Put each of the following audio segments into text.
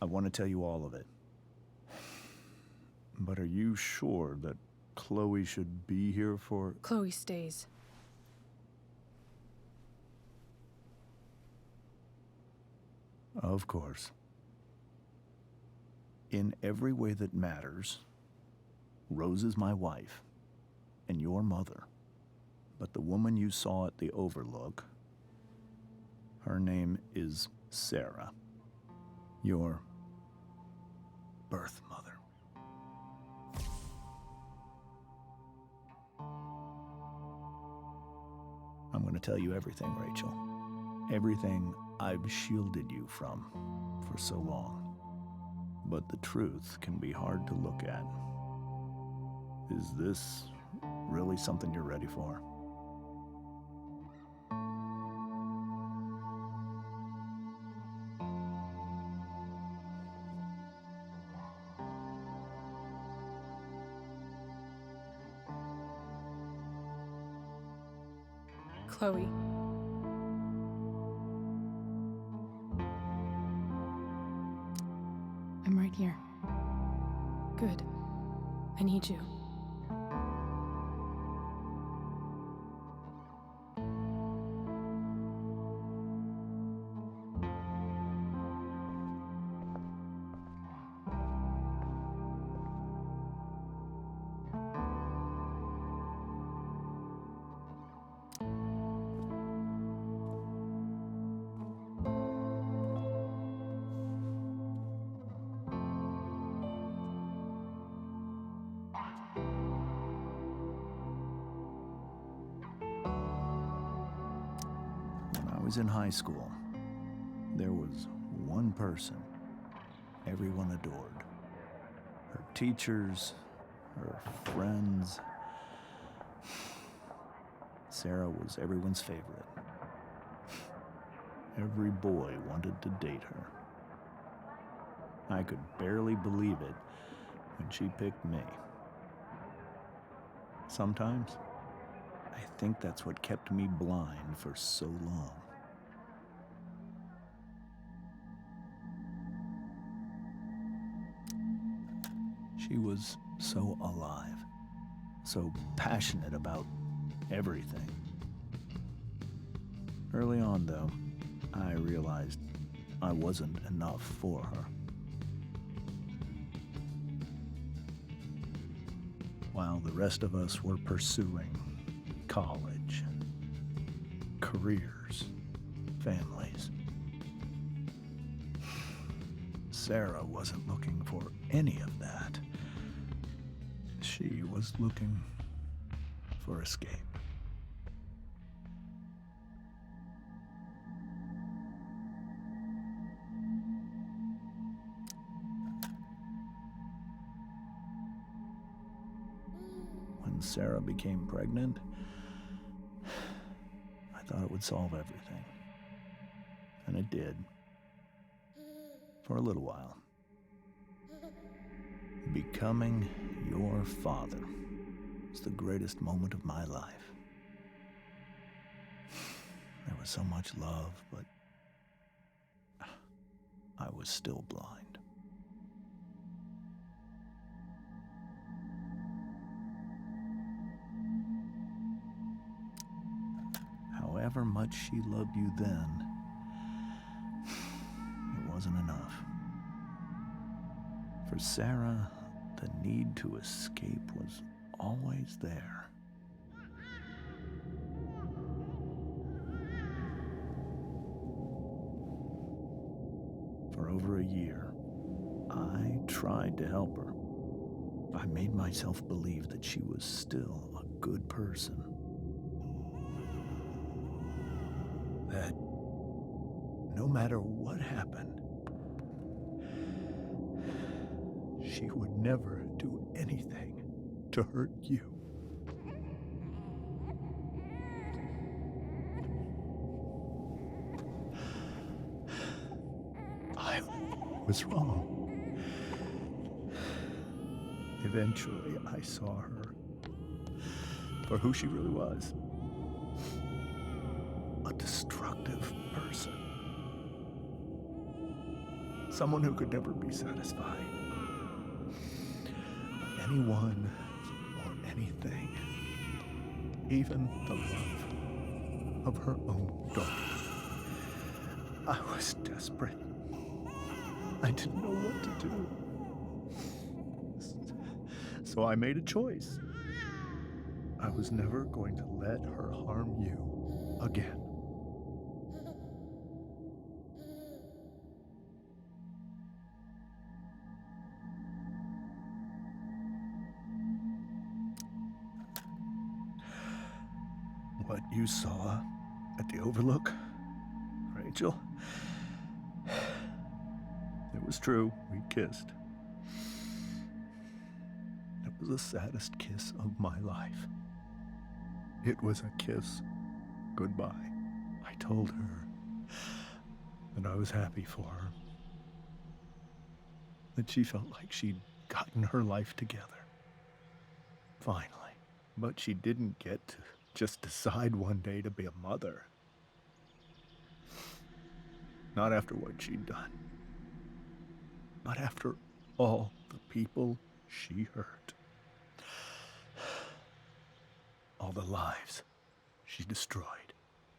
I want to tell you all of it. But are you sure that Chloe should be here for... Chloe stays. Of course. In every way that matters, Rose is my wife and your mother. But the woman you saw at the Overlook, her name is Sarah, your birth mother. I'm going to tell you everything, Rachel. Everything I've shielded you from for so long. But the truth can be hard to look at. Is this really something you're ready for? Chloe. I'm right here. Good. I need you. When I was in high school, there was one person everyone adored. Her teachers, her friends. Sarah was everyone's favorite. Every boy wanted to date her. I could barely believe it when she picked me. Sometimes, I think that's what kept me blind for so long. She was so alive, so passionate about everything. Early on, though, I realized I wasn't enough for her. While the rest of us were pursuing college, careers, families, Sarah wasn't looking for any of that. She was looking for escape. When Sarah became pregnant, I thought it would solve everything. And it did. For a little while. Becoming your father was the greatest moment of my life. There was so much love, but I was still blind. However much she loved you then, it wasn't enough. For Sarah, the need to escape was always there. For over a year, I tried to help her. I made myself believe that she was still a good person. That no matter what happened, she would never do anything to hurt you. I was wrong. Eventually, I saw her for who she really was. A destructive person. Someone who could never be satisfied. Anyone or anything. Even the love of her own daughter. I was desperate. I didn't know what to do. So I made a choice. I was never going to let her harm you again. What you saw at the Overlook, Rachel, it was true. We kissed. It was the saddest kiss of my life. It was a kiss goodbye. I told her that I was happy for her, that she felt like she'd gotten her life together. Finally. But she didn't get to just decide one day to be a mother. Not after what she'd done. Not after all the people she hurt. All the lives she destroyed.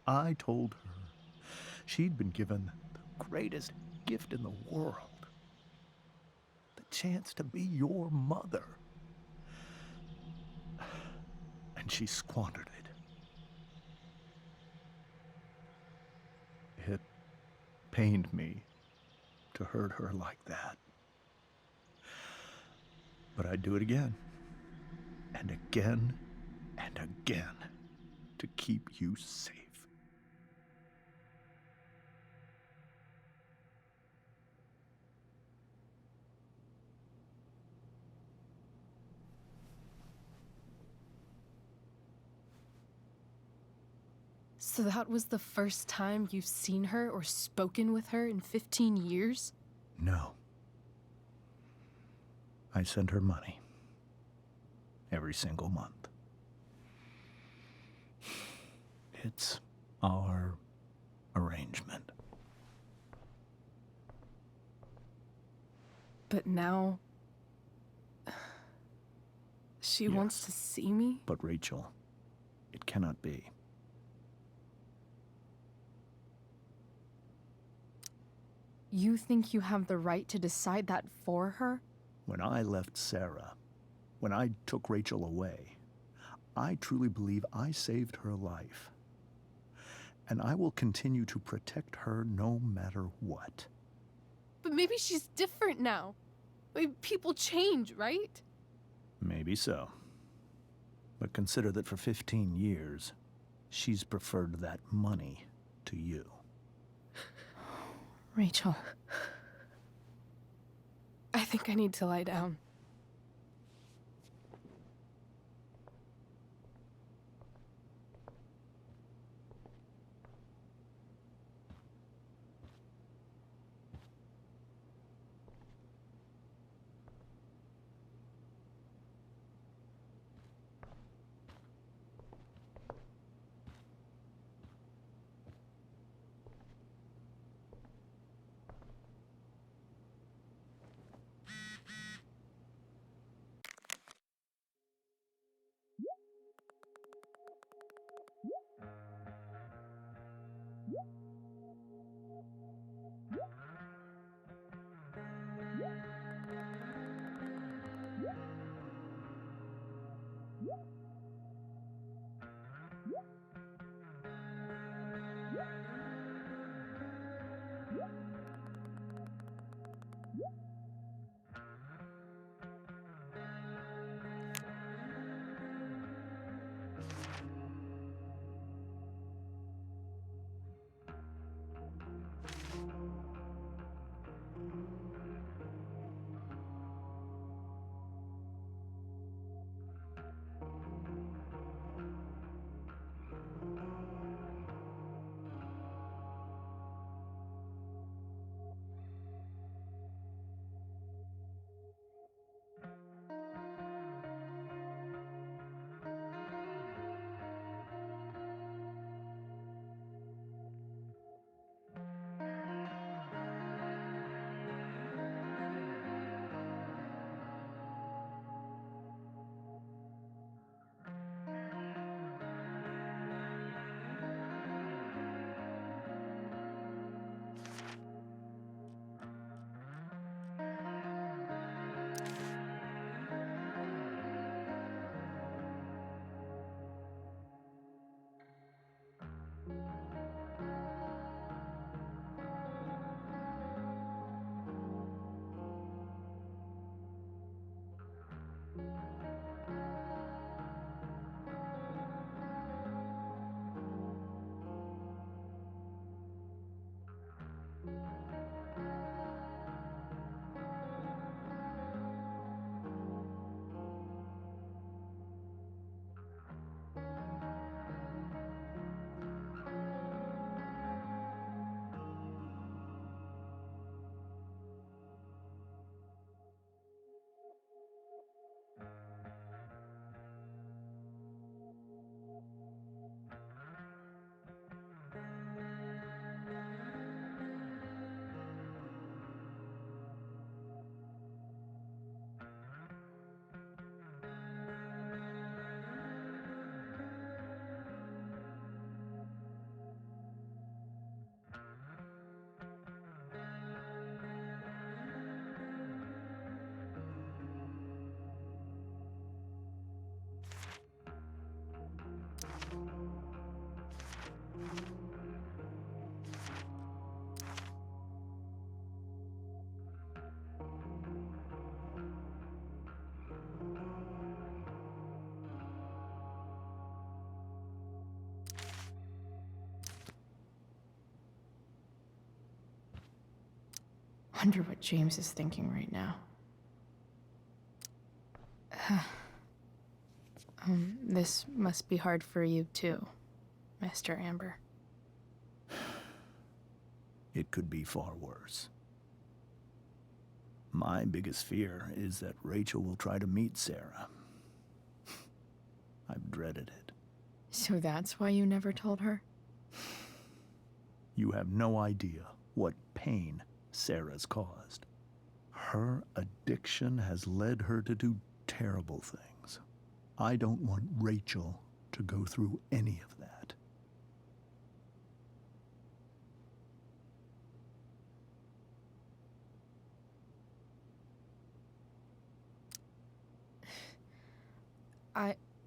I told her she'd been given the greatest gift in the world. The chance to be your mother. And she squandered it. It pained me to hurt her like that. But I'd do it again. And again. And again. To keep you safe. So that was the first time you've seen her or spoken with her in 15 years? No. I send her money. Every single month. It's our arrangement. But now... she wants to see me? But Rachel, it cannot be. You think you have the right to decide that for her? When I left Sarah, when I took Rachel away, I truly believe I saved her life. And I will continue to protect her no matter what. But maybe she's different now. Maybe people change, right? Maybe so. But consider that for 15 years, she's preferred that money to you. Rachel. I think I need to lie down. wonder what James is thinking right now. This must be hard for you too, Mr. Amber. It could be far worse. My biggest fear is that Rachel will try to meet Sarah. I've dreaded it. So that's why you never told her? You have no idea what pain Sarah's caused. Her addiction has led her to do terrible things. I don't want Rachel to go through any of that.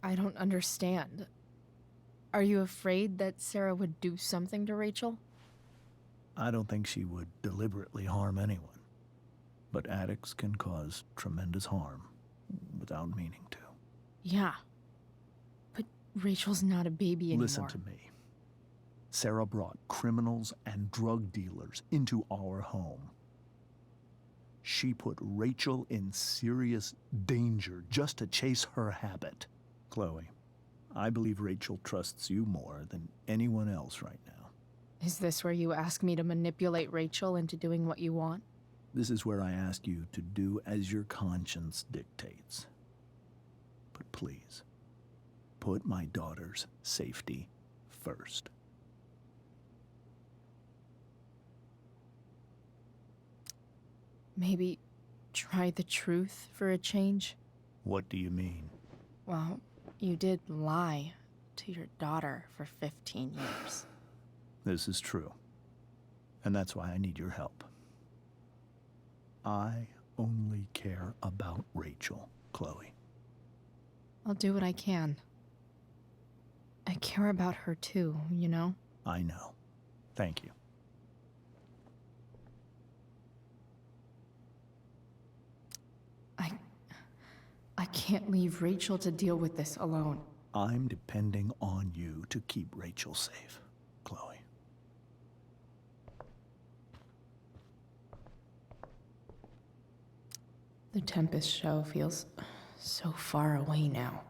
I don't understand. Are you afraid that Sarah would do something to Rachel? I don't think she would deliberately harm anyone. But addicts can cause tremendous harm without meaning to. Yeah. But Rachel's not a baby anymore. Listen to me. Sarah brought criminals and drug dealers into our home. She put Rachel in serious danger just to chase her habit. Chloe, I believe Rachel trusts you more than anyone else right now. Is this where you ask me to manipulate Rachel into doing what you want? This is where I ask you to do as your conscience dictates. But please, put my daughter's safety first. Maybe try the truth for a change? What do you mean? Well, you did lie to your daughter for 15 years. This is true. And that's why I need your help. I only care about Rachel, Chloe. I'll do what I can. I care about her too, you know? I know. Thank you. I can't leave Rachel to deal with this alone. I'm depending on you to keep Rachel safe, Chloe. The Tempest show feels so far away now.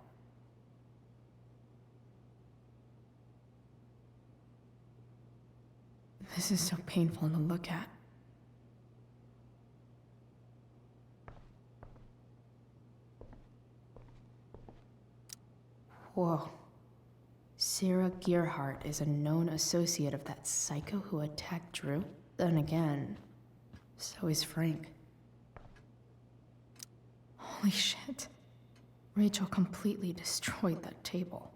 This is so painful to look at. Whoa. Sarah Gearhart is a known associate of that psycho who attacked Drew. Then again, so is Frank. Holy shit. Rachel completely destroyed that table.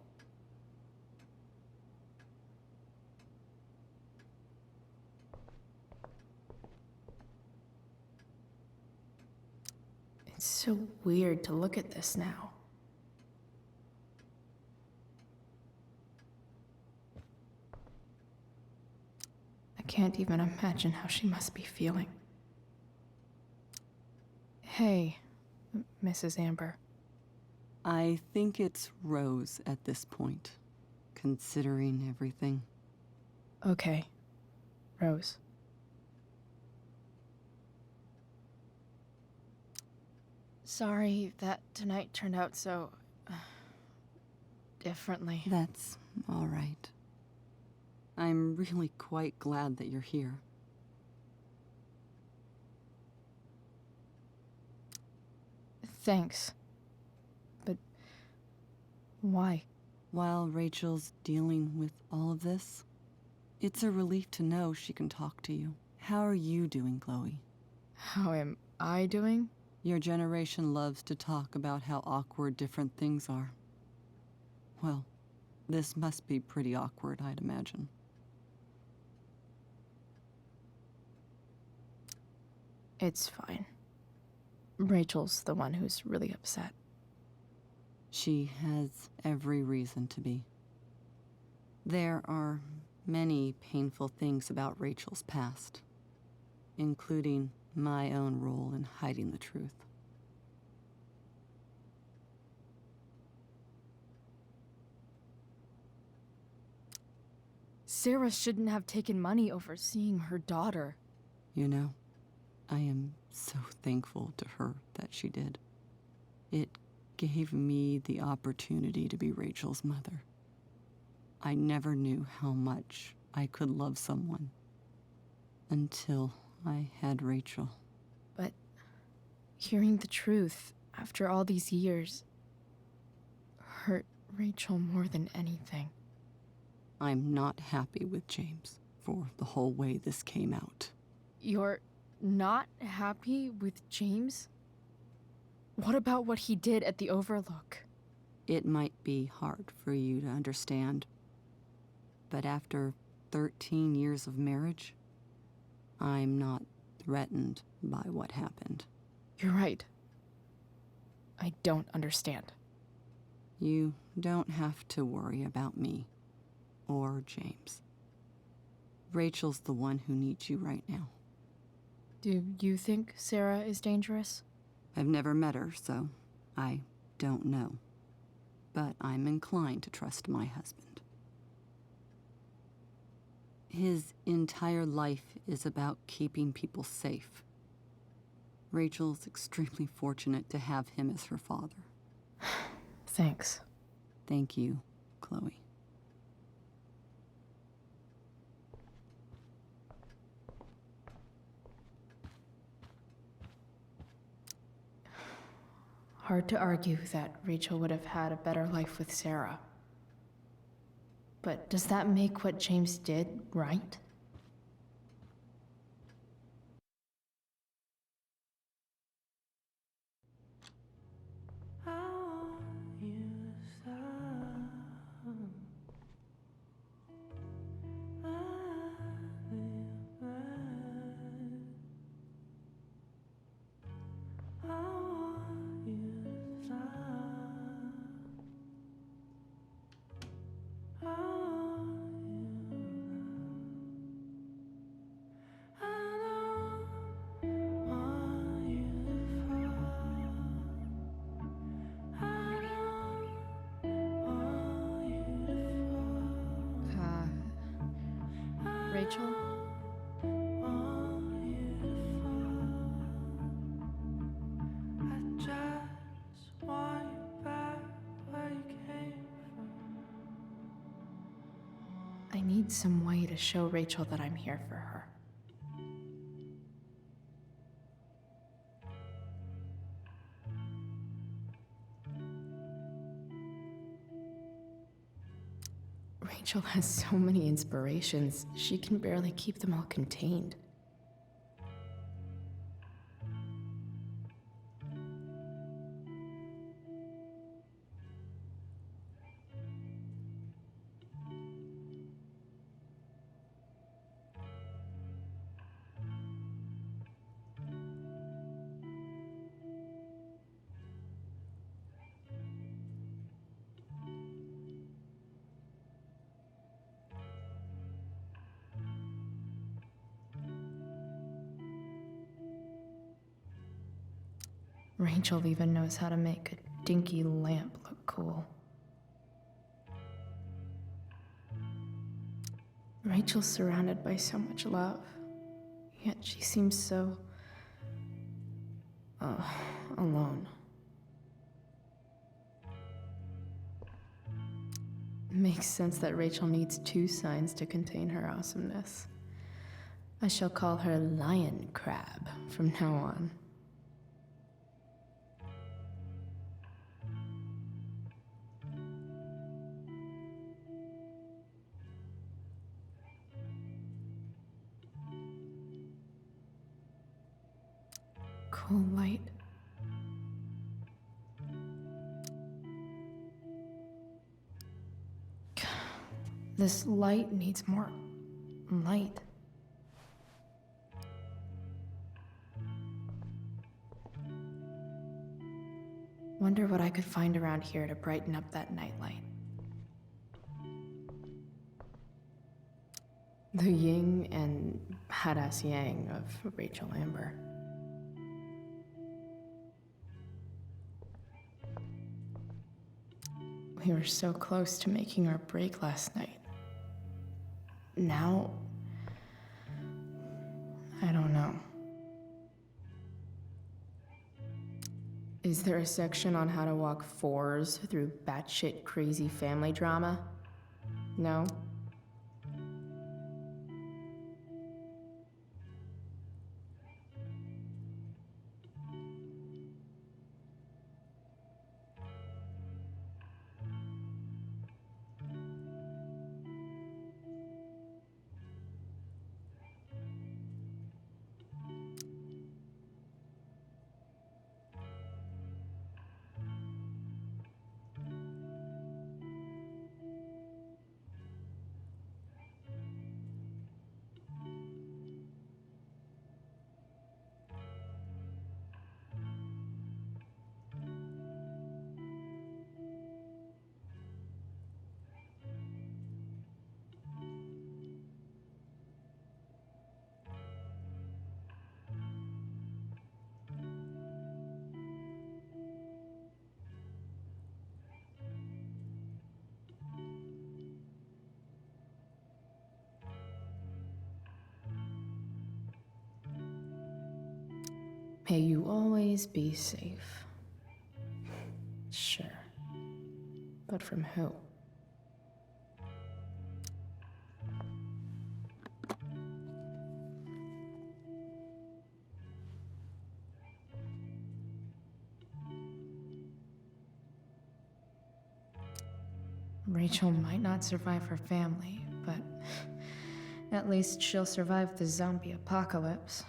It's so weird to look at this now. I can't even imagine how she must be feeling. Hey, Mrs. Amber. I think it's Rose at this point, considering everything. Okay, Rose. Sorry that tonight turned out so... differently. That's all right. I'm really quite glad that you're here. Thanks. But... why? While Rachel's dealing with all of this, it's a relief to know she can talk to you. How are you doing, Chloe? How am I doing? Your generation loves to talk about how awkward different things are. Well, this must be pretty awkward, I'd imagine. It's fine. Rachel's the one who's really upset. She has every reason to be. There are many painful things about Rachel's past, including my own role in hiding the truth. Sarah shouldn't have taken money over seeing her daughter. You know, I am so thankful to her that she did. It gave me the opportunity to be Rachel's mother. I never knew how much I could love someone until I had Rachel. But hearing the truth after all these years hurt Rachel more than anything. I'm not happy with James for the whole way this came out. You're not happy with James? What about what he did at the Overlook? It might be hard for you to understand, but after 13 years of marriage, I'm not threatened by what happened. You're right. I don't understand. You don't have to worry about me or James. Rachel's the one who needs you right now. Do you think Sarah is dangerous? I've never met her, so I don't know. But I'm inclined to trust my husband. His entire life is about keeping people safe. Rachel's extremely fortunate to have him as her father. Thanks. Thank you, Chloe. Hard to argue that Rachel would have had a better life with Sarah. But does that make what James did right? Rachel? I need some way to show Rachel that I'm here for her. Rachel has so many inspirations, she can barely keep them all contained. Rachel even knows how to make a dinky lamp look cool. Rachel's surrounded by so much love, yet she seems so... alone. Makes sense that Rachel needs two signs to contain her awesomeness. I shall call her Lion Crab from now on. Cool light. This light needs more light. Wonder what I could find around here to brighten up that nightlight. The yin and badass yang of Rachel Amber. We were so close to making our break last night. Now, I don't know. Is there a section on how to walk fours through batshit crazy family drama? No? May you always be safe. Sure. But from who? Rachel might not survive her family, but at least she'll survive the zombie apocalypse.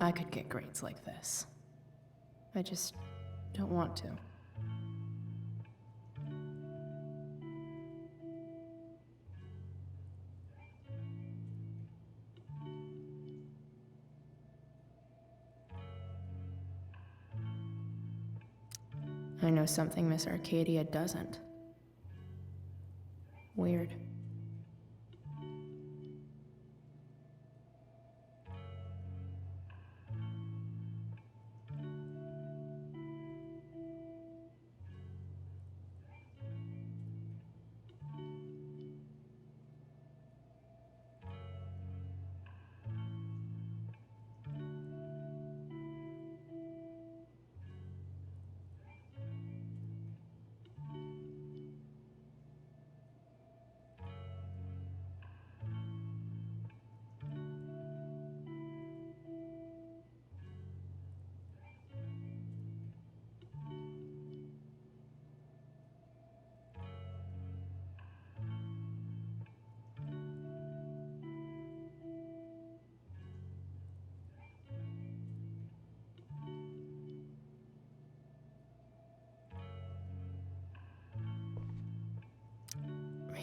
I could get grades like this. I just don't want to. I know something Miss Arcadia doesn't. Weird.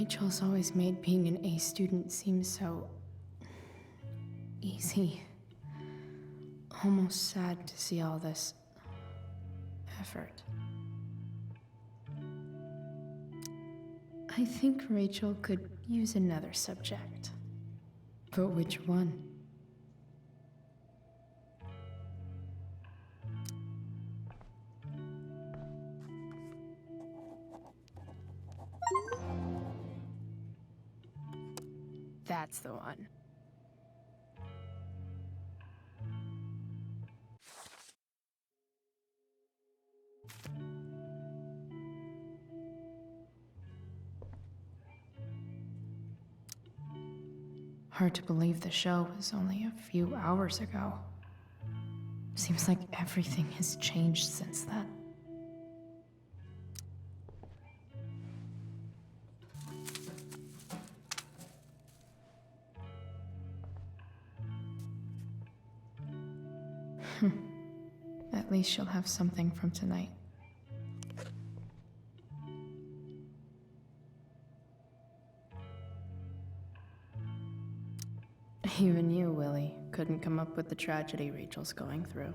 Rachel's always made being an A student seem so easy. Almost sad to see all this effort. I think Rachel could use another subject. But which one? That's the one. Hard to believe the show was only a few hours ago. Seems like everything has changed since then. At least she'll have something from tonight. Even you, Willie, couldn't come up with the tragedy Rachel's going through.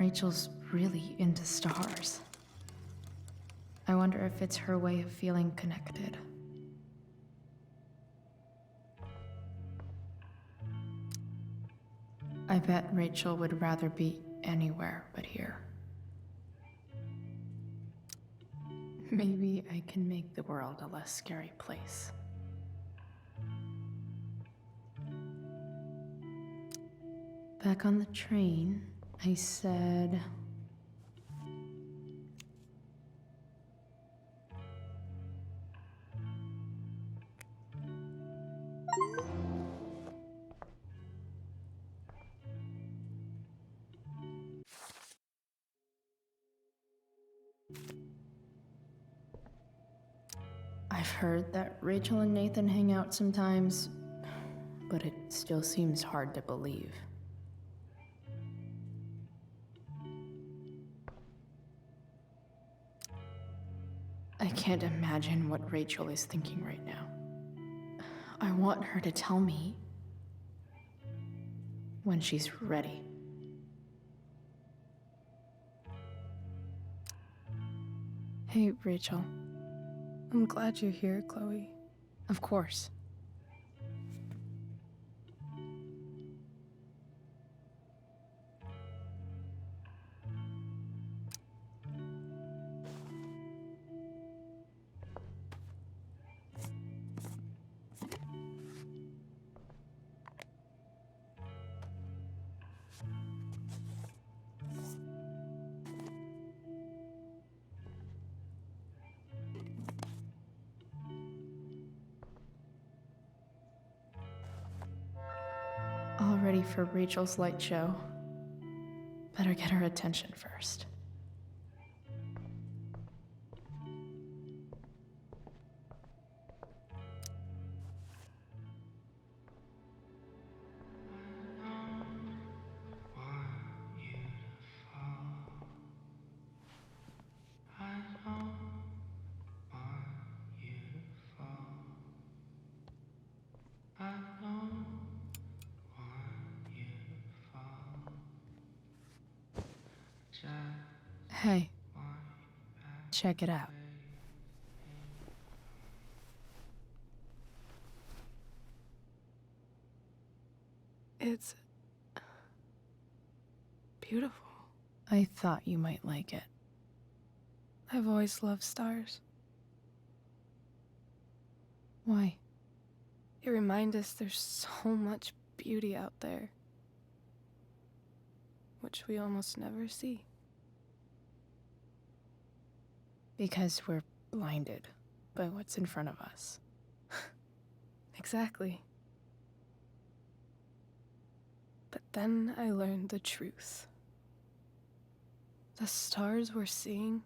Rachel's really into stars. I wonder if it's her way of feeling connected. I bet Rachel would rather be anywhere but here. Maybe I can make the world a less scary place. Back on the train, I said... I've heard that Rachel and Nathan hang out sometimes, but it still seems hard to believe. I can't imagine what Rachel is thinking right now. I want her to tell me when she's ready. Hey, Rachel. I'm glad you're here, Chloe. Of course. All ready for Rachel's light show. Better get her attention first. Hey, check it out. It's beautiful. I thought you might like it. I've always loved stars. Why? They remind us there's so much beauty out there, which we almost never see. Because we're blinded by what's in front of us. Exactly. But then I learned the truth. The stars we're seeing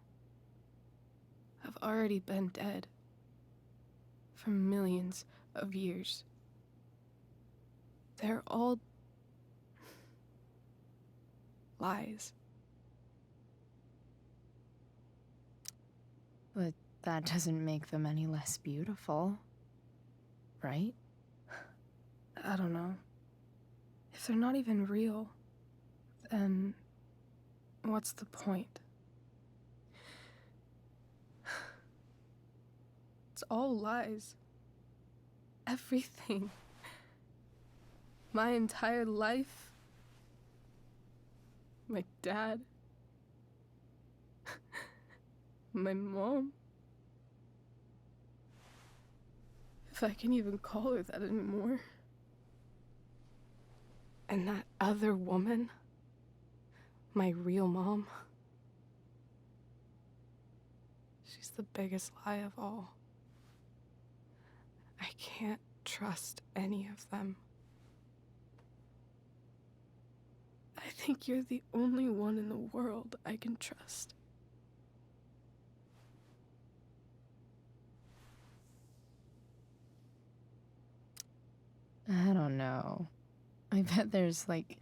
have already been dead for millions of years. They're all lies. But that doesn't make them any less beautiful, right? I don't know. If they're not even real, then what's the point? It's all lies. Everything. My entire life. My dad. My mom. If I can even call her that anymore. And that other woman, my real mom, she's the biggest lie of all. I can't trust any of them. I think you're the only one in the world I can trust. I don't know. I bet there's like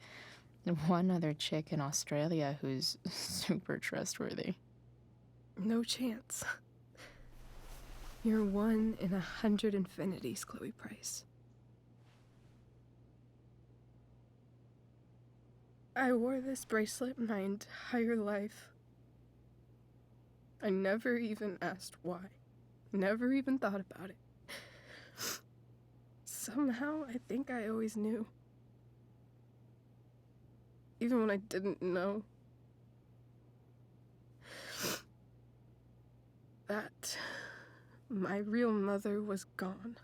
One other chick in Australia who's super trustworthy. No chance. You're 1 in 100 infinities, Chloe Price. I wore this bracelet my entire life. I never even asked why. Never even thought about it. Somehow, I think I always knew. Even when I didn't know. That my real mother was gone.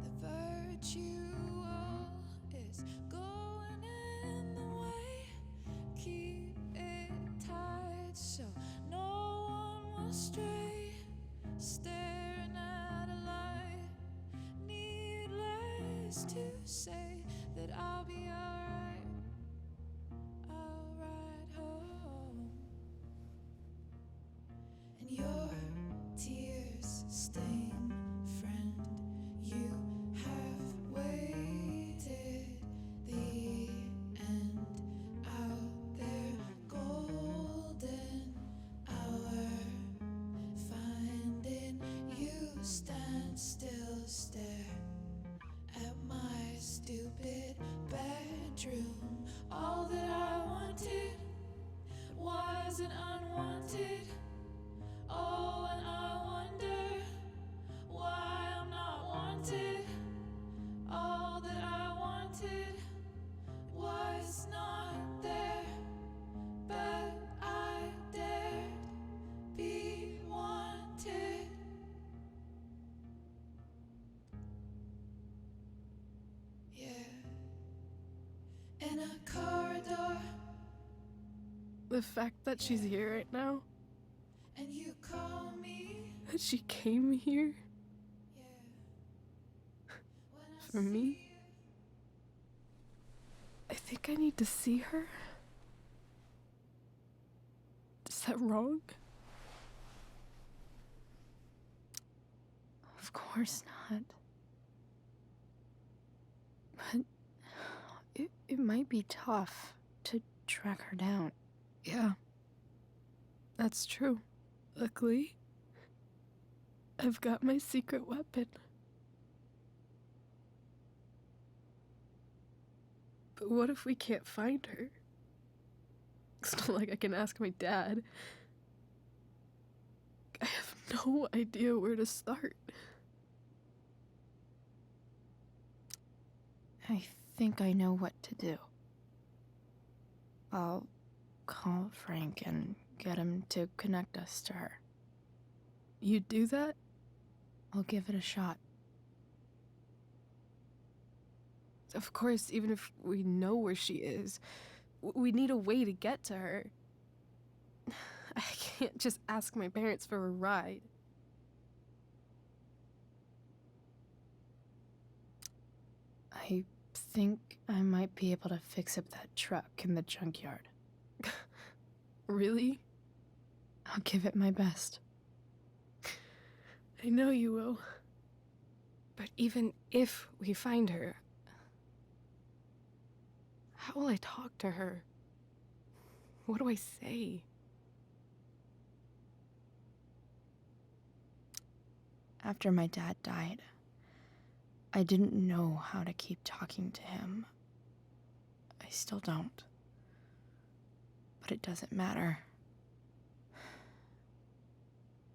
The virtual is going in the way. Keep it tight so no one will stray. Staring at a light. Needless to say that I'll be alright. I'll ride home. And your tears stain, friend. You have waited the end out there, golden hour. Finding you stand still, stare at my stupid bedroom. All that I wanted wasn't unwanted. Oh, and I wonder why I'm not wanted. All that I wanted was not there, but I dared be wanted. Yeah, in a corridor, The fact that she's here right now, and you call me. that she came here Yeah, when I for me, see you. I think I need to see her. Is that wrong? Of course not. But it might be tough to track her down. Yeah, that's true. Luckily, I've got my secret weapon. But what if we can't find her? It's not like I can ask my dad. I have no idea where to start. I think I know what to do. I'll call Frank and get him to connect us to her. You'd do that? I'll give it a shot. Of course, even if we know where she is, we need a way to get to her. I can't just ask my parents for a ride. I think I might be able to fix up that truck in the junkyard. Really? I'll give it my best. I know you will. But even if we find her, how will I talk to her? What do I say? After my dad died, I didn't know how to keep talking to him. I still don't. But it doesn't matter.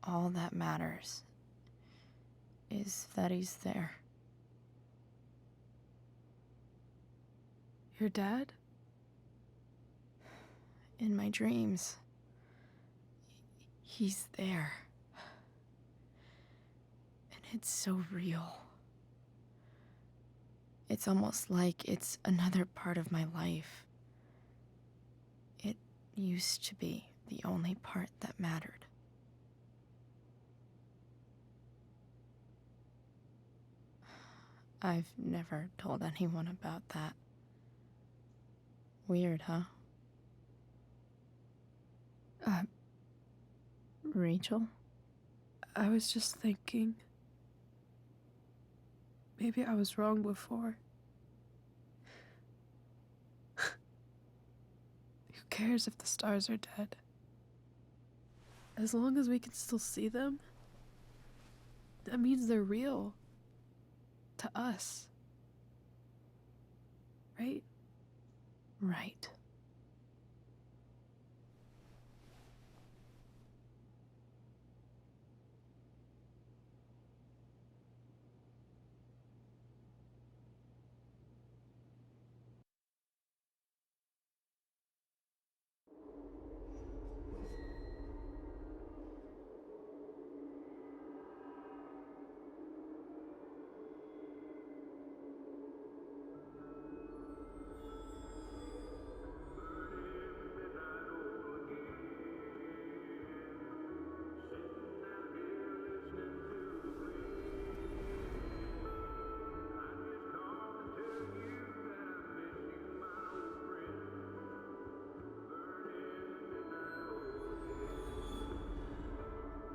All that matters is that he's there. Your dad? In my dreams, he's there. And it's so real. It's almost like it's another part of my life. It used to be, the only part that mattered. I've never told anyone about that. Weird, huh? Rachel? I was just thinking. Maybe I was wrong before. Who cares if the stars are dead? As long as we can still see them, that means they're real. To us. Right? Right.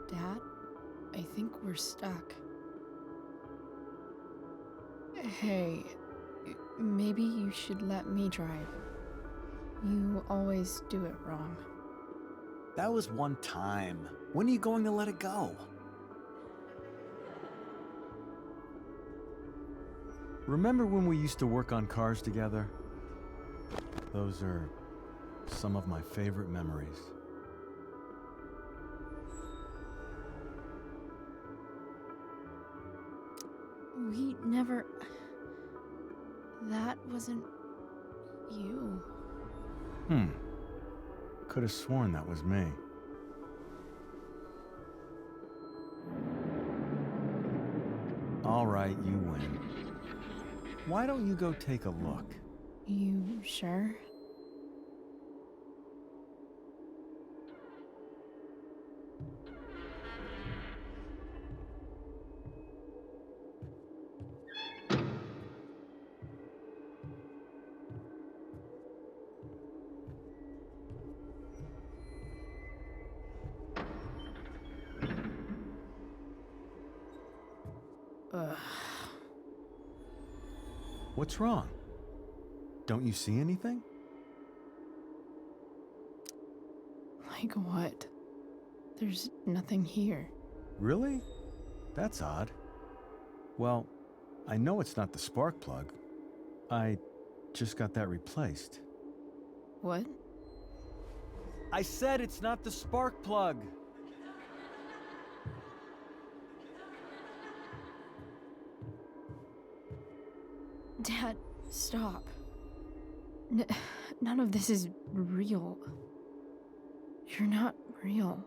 Dad, I think we're stuck. Hey, maybe you should let me drive. You always do it wrong. That was one time. When are you going to let it go? Remember when we used to work on cars together? Those are some of my favorite memories. We never... That wasn't you. Could have sworn that was me. All right, you win. Why don't you go take a look? You sure? Ugh. What's wrong? Don't you see anything? Like what? There's nothing here. Really? That's odd. Well, I know it's not the spark plug. I just got that replaced. What? I said it's not the spark plug! Dad, stop. None of this is real. You're not real.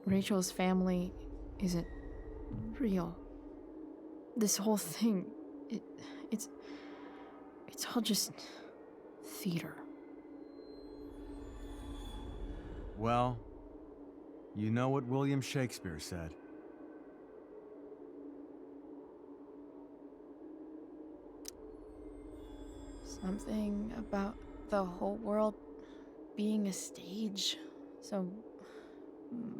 Rachel's family isn't real. This whole thing, it's all just theater. Well, you know what William Shakespeare said. Something about the whole world being a stage, so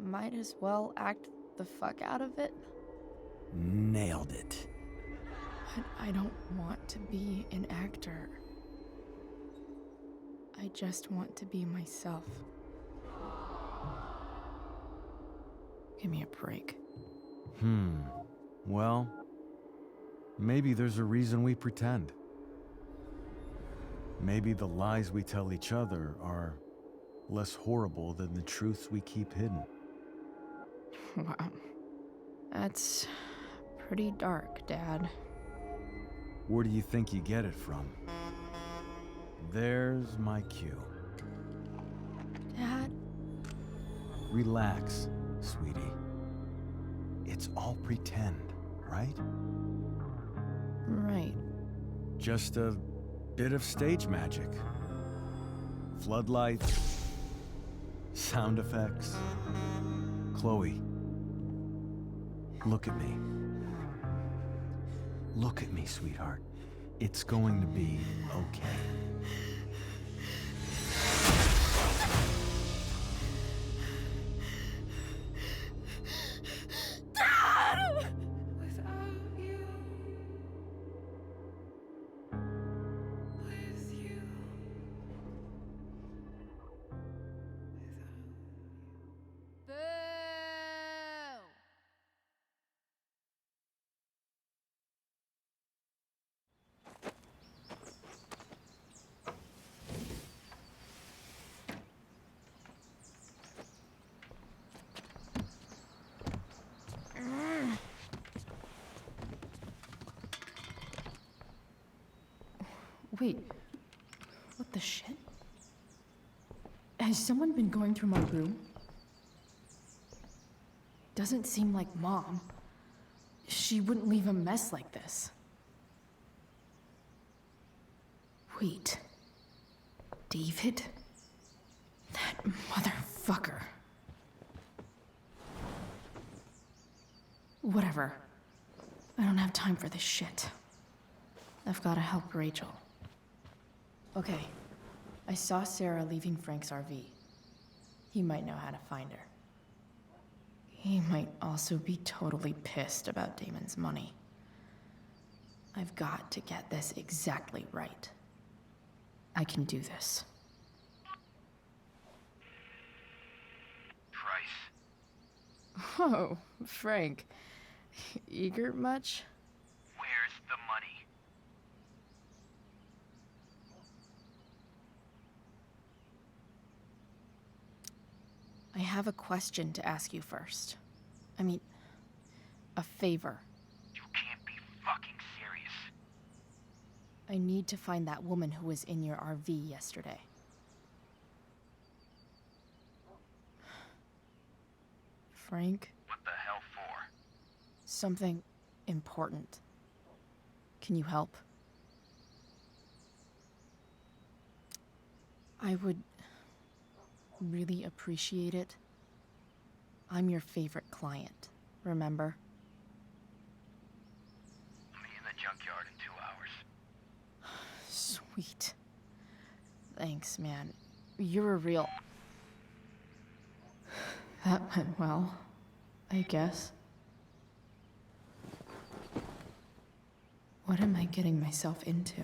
might as well act the fuck out of it. Nailed it. But I don't want to be an actor. I just want to be myself. Give me a break. Well, maybe there's a reason we pretend. Maybe the lies we tell each other are less horrible than the truths we keep hidden. Wow. That's pretty dark, Dad. Where do you think you get it from? There's my cue. Dad? Relax, sweetie. It's all pretend, right? Right. Just a bit of stage magic. Floodlights, Sound effects. Chloe, look at me. Look at me, sweetheart. It's going to be okay. Without you, with you, Boo! Wait, what the shit? Has someone been going through my room? Doesn't seem like Mom. She wouldn't leave a mess like this. Wait. David? That motherfucker. Whatever. I don't have time for this shit. I've gotta help Rachel. Okay. I saw Sarah leaving Frank's RV. He might know how to find her. He might also be totally pissed about Damon's money. I've got to get this exactly right. I can do this. Price, Oh, Frank. Eager much? where's the money? I have a question to ask you first. I mean, a favor. You can't be fucking serious. I need to find that woman who was in your RV yesterday. Frank, What the hell for? something important. Can you help? I would really appreciate it. I'm your favorite client, remember? I'll be in the junkyard in 2 hours. Sweet. Thanks, man. You're a real... That went well, I guess. What am I getting myself into?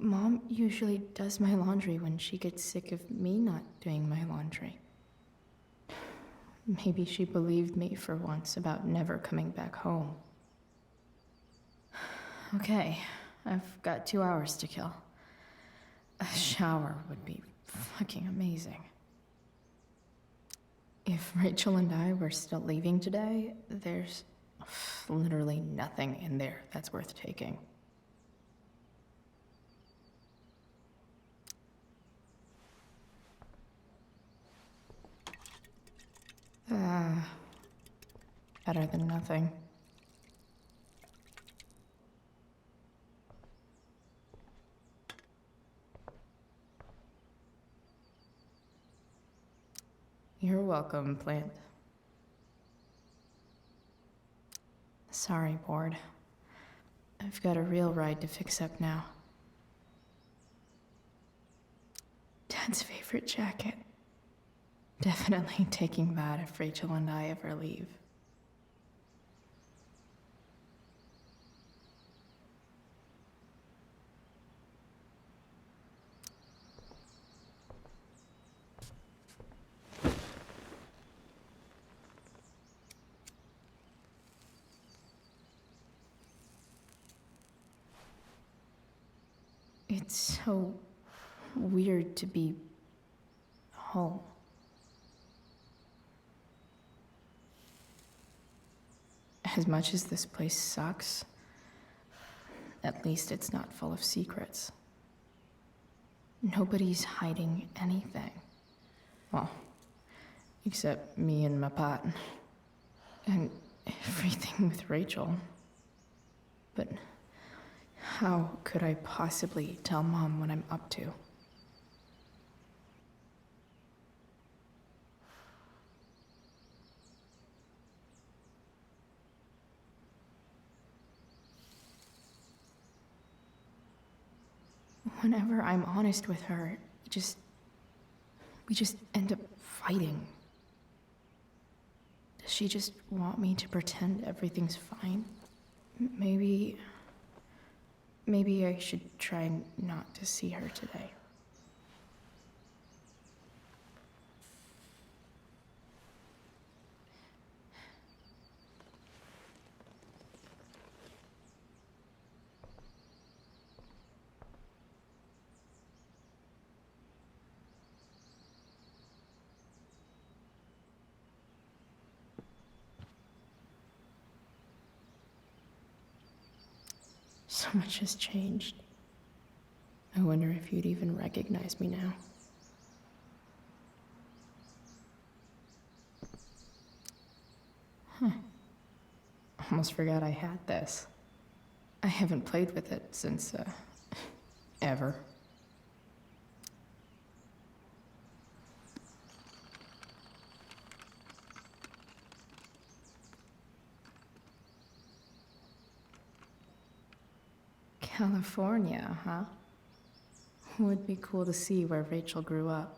Mom usually does my laundry when she gets sick of me not doing my laundry. Maybe she believed me for once about never coming back home. Okay, I've got 2 hours to kill. A shower would be fucking amazing. If Rachel and I were still leaving today, there's literally nothing in there that's worth taking. Better than nothing. You're welcome, plant. Sorry, Ward. I've got a real ride to fix up now. Dad's favorite jacket. Definitely taking that if Rachel and I ever leave. It's so weird to be home. As much as this place sucks, at least it's not full of secrets. Nobody's hiding anything. Well, except me and my pot. And everything with Rachel. But how could I possibly tell Mom what I'm up to? Whenever I'm honest with her, we just end up fighting. Does she just want me to pretend everything's fine? Maybe I should try not to see her today. So much has changed. I wonder if you'd even recognize me now. Almost forgot I had this. I haven't played with it since, ever. California, huh? Would be cool to see where Rachel grew up.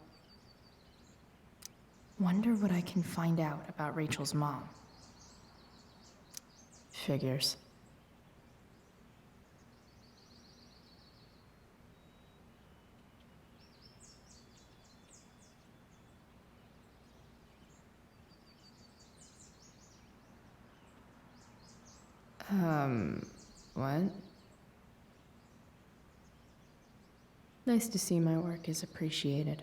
Wonder what I can find out about Rachel's mom. Figures. What? Nice to see my work is appreciated.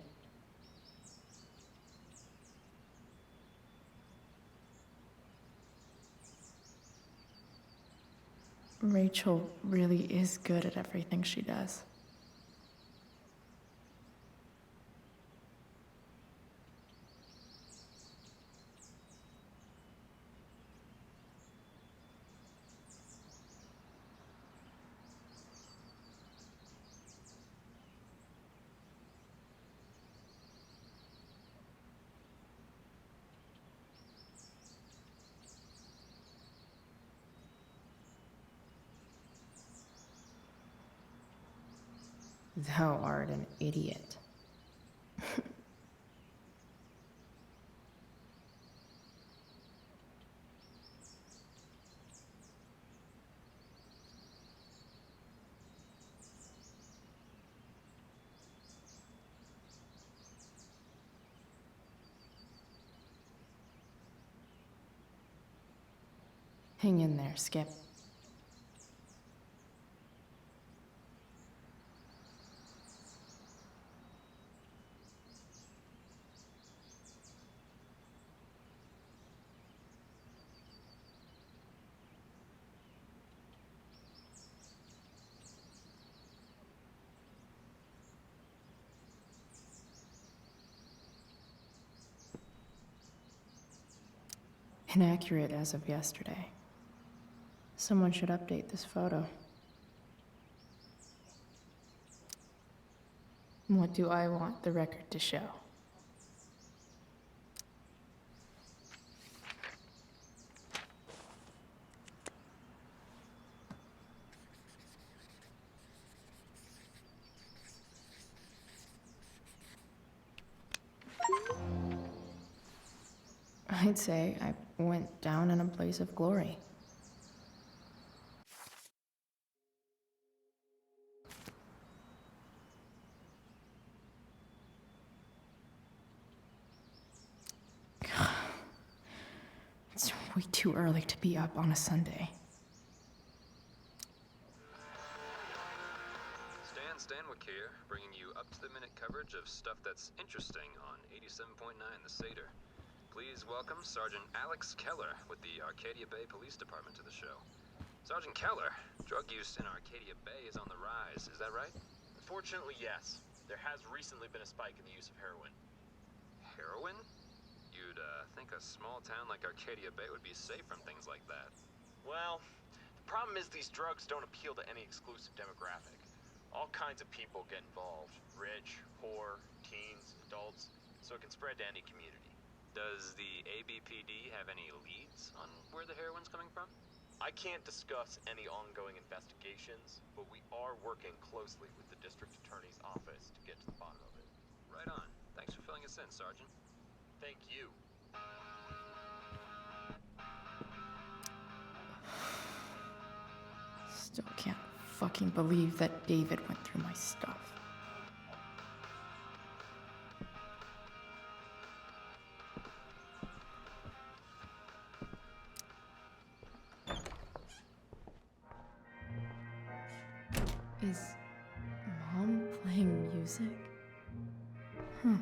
Rachel really is good at everything she does. Thou art an idiot. Hang in there, Skip. Inaccurate as of yesterday. Someone should update this photo. What do I want the record to show? I'd say I went down in a blaze of glory. It's way too early to be up on a Sunday. Stanwyck here, bringing you up-to-the-minute coverage of stuff that's interesting on 87.9 The Satyr. Please welcome Sergeant Alex Keller with the Arcadia Bay Police Department to the show. Sergeant Keller, drug use in Arcadia Bay is on the rise, is that right? Unfortunately, yes. There has recently been a spike in the use of heroin. Heroin? You'd think a small town like Arcadia Bay would be safe from things like that. Well, the problem is these drugs don't appeal to any exclusive demographic. All kinds of people get involved. Rich, poor, teens, adults, so it can spread to any community. Does the ABPD have any leads on where the heroin's coming from? I can't discuss any ongoing investigations, but we are working closely with the district attorney's office to get to the bottom of it. Right on. Thanks for filling us in, Sergeant. Thank you. Still can't fucking believe that David went through my stuff. Is Mom playing music? Huh.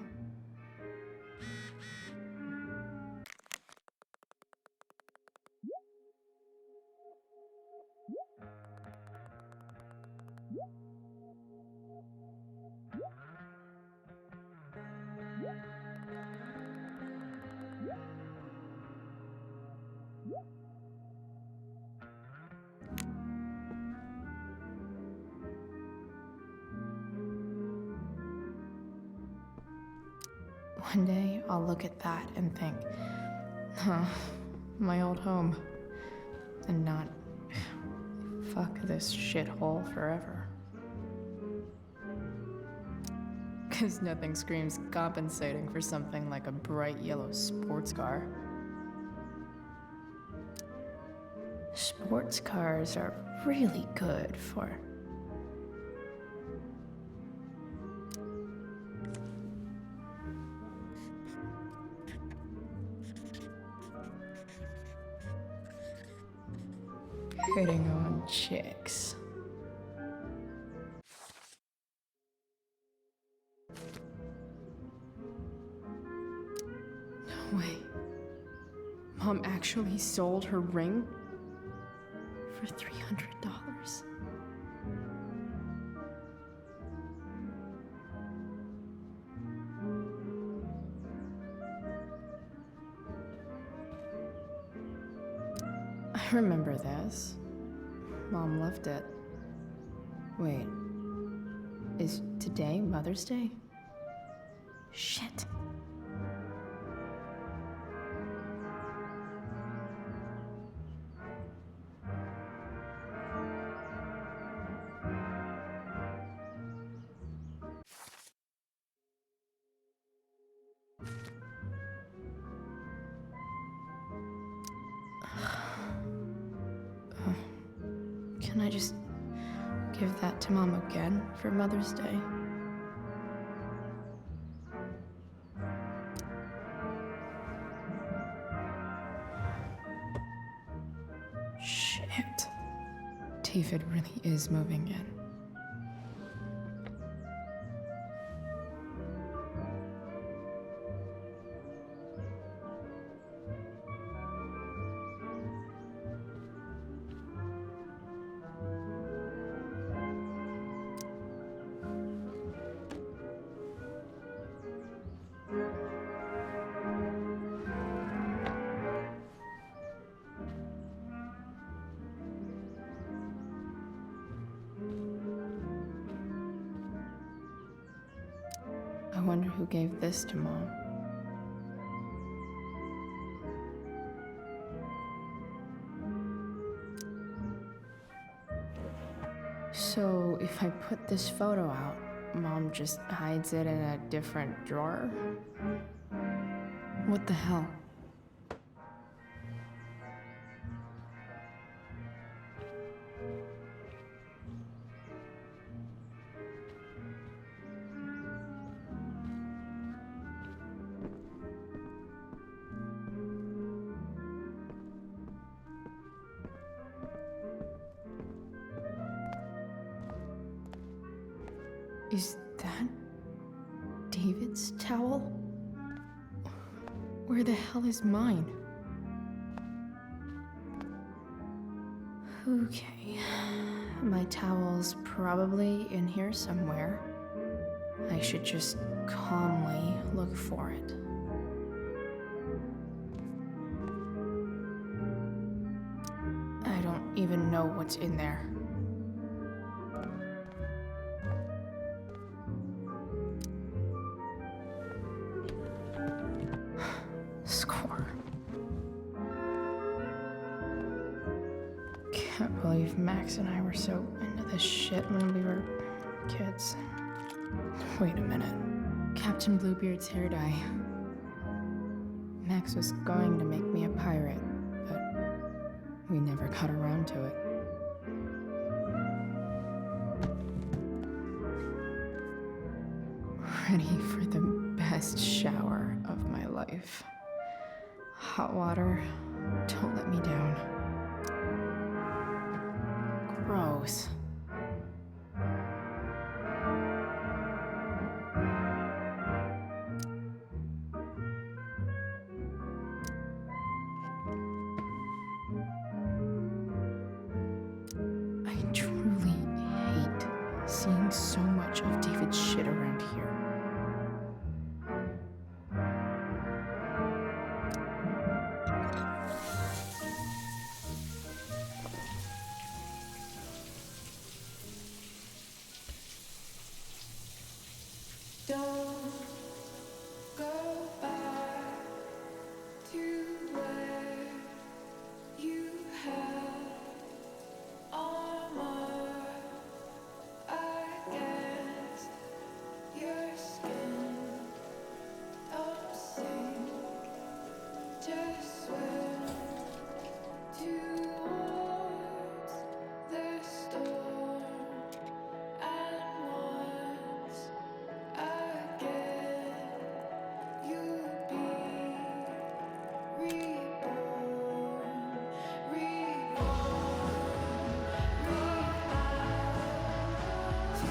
One day, I'll look at that and think, huh, my old home. And not, fuck this shithole forever. 'Cause nothing screams compensating for something like a bright yellow sports car. Sports cars are really good for... hitting on chicks. No way. Mom actually sold her ring for $300. I remember this. Mom loved it. Wait. Is today Mother's Day? Shit. Can I just give that to Mom again for Mother's Day? Shit. David really is moving in. wonder who gave this to Mom. So, if I put this photo out, Mom just hides it in a different drawer? What the hell? Is that David's towel? Where the hell is mine? Okay, my towel's probably in here somewhere. I should just calmly look for it. I don't even know what's in there. Score. Can't believe Max and I were so into this shit when we were kids. Wait a minute. Captain Bluebeard's hair dye. Max was going to make me a pirate, but we never got around to it. Ready for the best shower of my life. Hot water, don't let me down. Gross. I truly hate seeing so much of David's shit around here. Don't go back to where you had armor against your skin. Don't sink, just swim towards the storm. And once again, you'll be reborn, reborn, to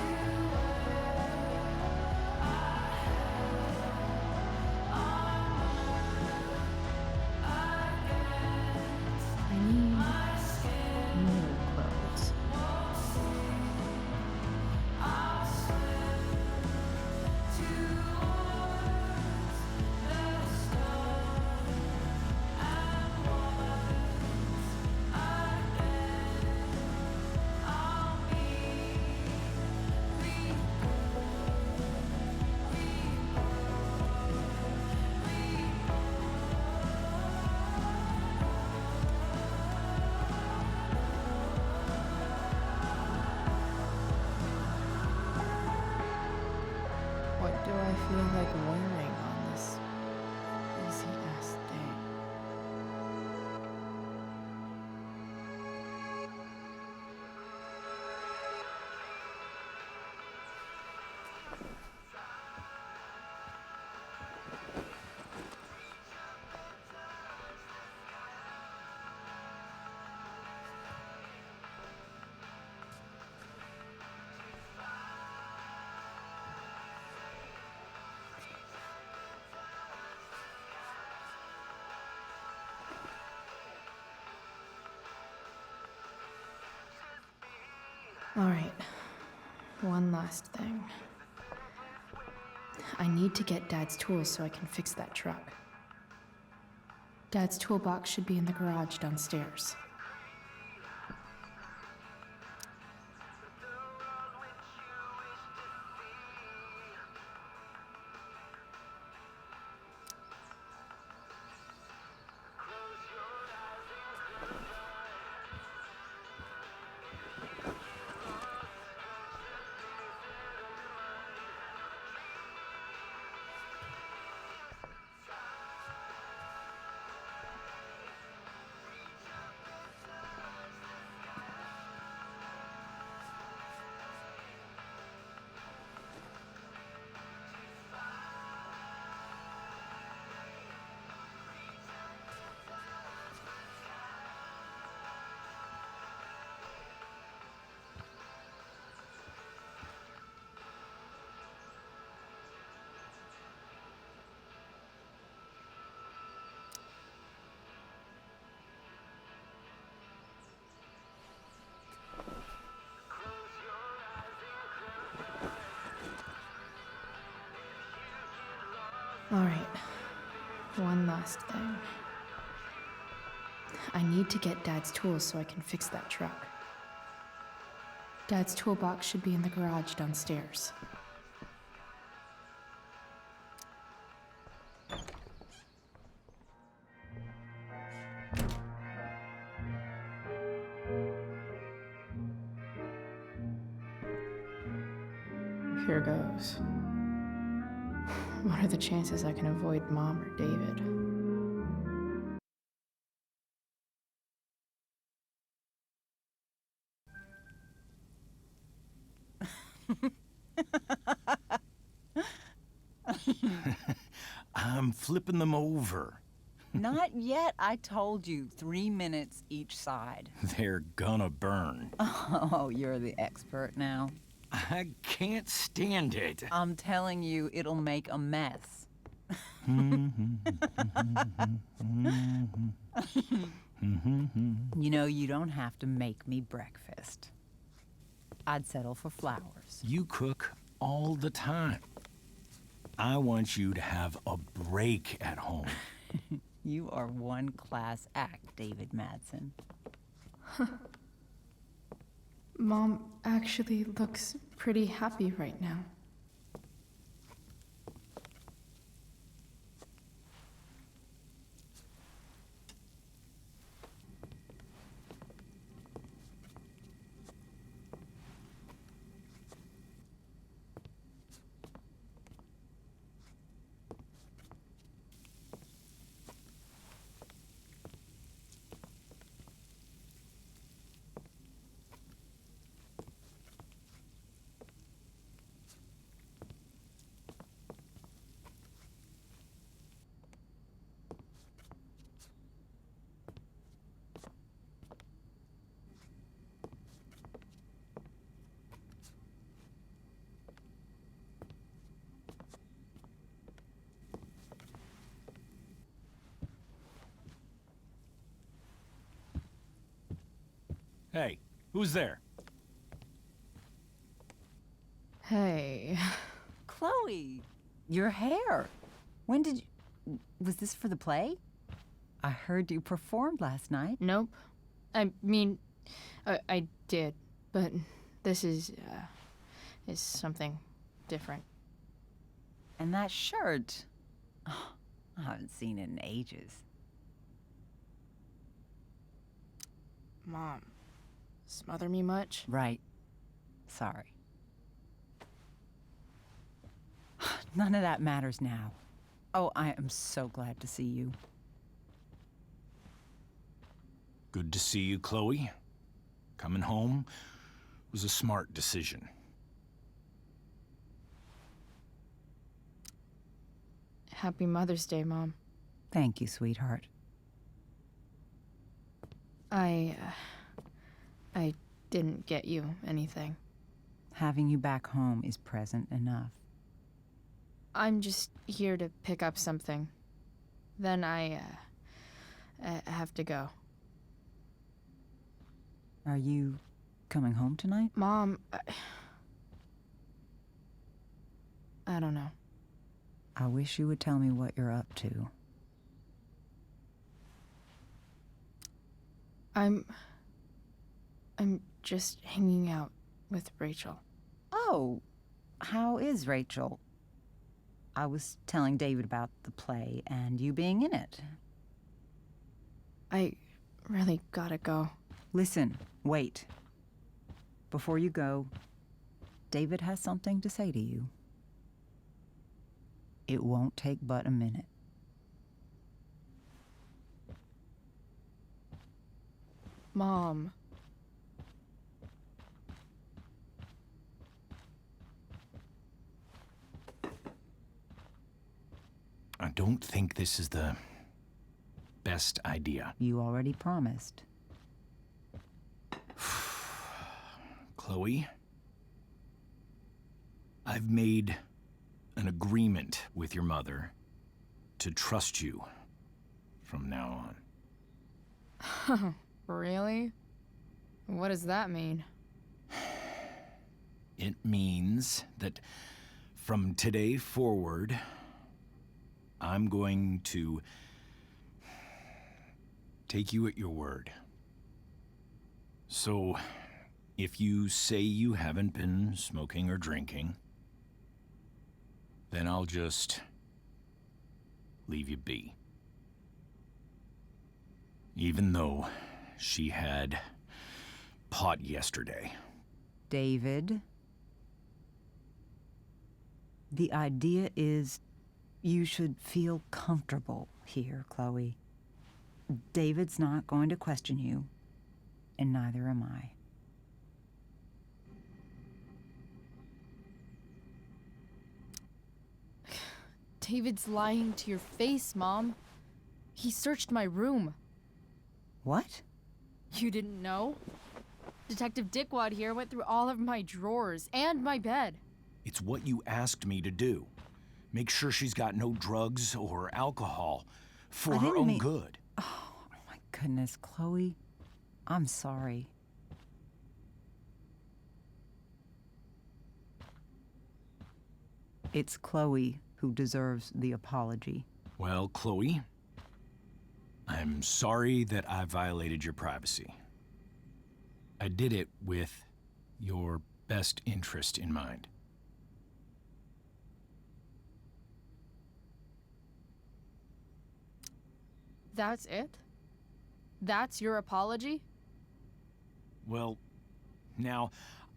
I need new clothes. What do I feel like wearing on this busy ass day? All right, one last thing. I need to get Dad's tools so I can fix that truck. Dad's toolbox should be in the garage downstairs. All right. One last thing. I need to get Dad's tools so I can fix that truck. Dad's toolbox should be in the garage downstairs. Here goes. What are the chances I can avoid Mom or David? I'm flipping them over. Not yet. I told you, 3 minutes each side. They're gonna burn. Oh, you're the expert now. I can't stand it. I'm telling you, it'll make a mess. You know, you don't have to make me breakfast. I'd settle for flowers. You cook all the time. I want you to have a break at home. You are one class act, David Madsen. Mom actually looks pretty happy right now. Hey, who's there? Hey. Chloe, your hair. When did you... Was this for the play? I heard you performed last night. Nope. I mean, I did, but this is something different. And that shirt... Oh, I haven't seen it in ages. Mom, smother me much? Right. Sorry. None of that matters now. Oh, I am so glad to see you. Good to see you, Chloe. Coming home was a smart decision. Happy Mother's Day, Mom. Thank you, sweetheart. I didn't get you anything. Having you back home is present enough. I'm just here to pick up something. Then I have to go. Are you coming home tonight? Mom, I don't know. I wish you would tell me what you're up to. I'm just hanging out with Rachel. Oh, how is Rachel? I was telling David about the play and you being in it. I really gotta go. Listen, wait. Before you go, David has something to say to you. It won't take but a minute. Mom. I don't think this is the best idea. You already promised. Chloe, I've made an agreement with your mother to trust you from now on. Really? What does that mean? It means that from today forward, I'm going to take you at your word. So, if you say you haven't been smoking or drinking, then I'll just leave you be. Even though she had pot yesterday. David, the idea is you should feel comfortable here, Chloe. David's not going to question you, and neither am I. David's lying to your face, Mom. He searched my room. What? You didn't know? Detective Dickwad here went through all of my drawers and my bed. It's what you asked me to do. Make sure she's got no drugs or alcohol for her own good. Oh, my goodness, Chloe. I'm sorry. It's Chloe who deserves the apology. Well, Chloe, I'm sorry that I violated your privacy. I did it with your best interest in mind. That's it? That's your apology? Well, now,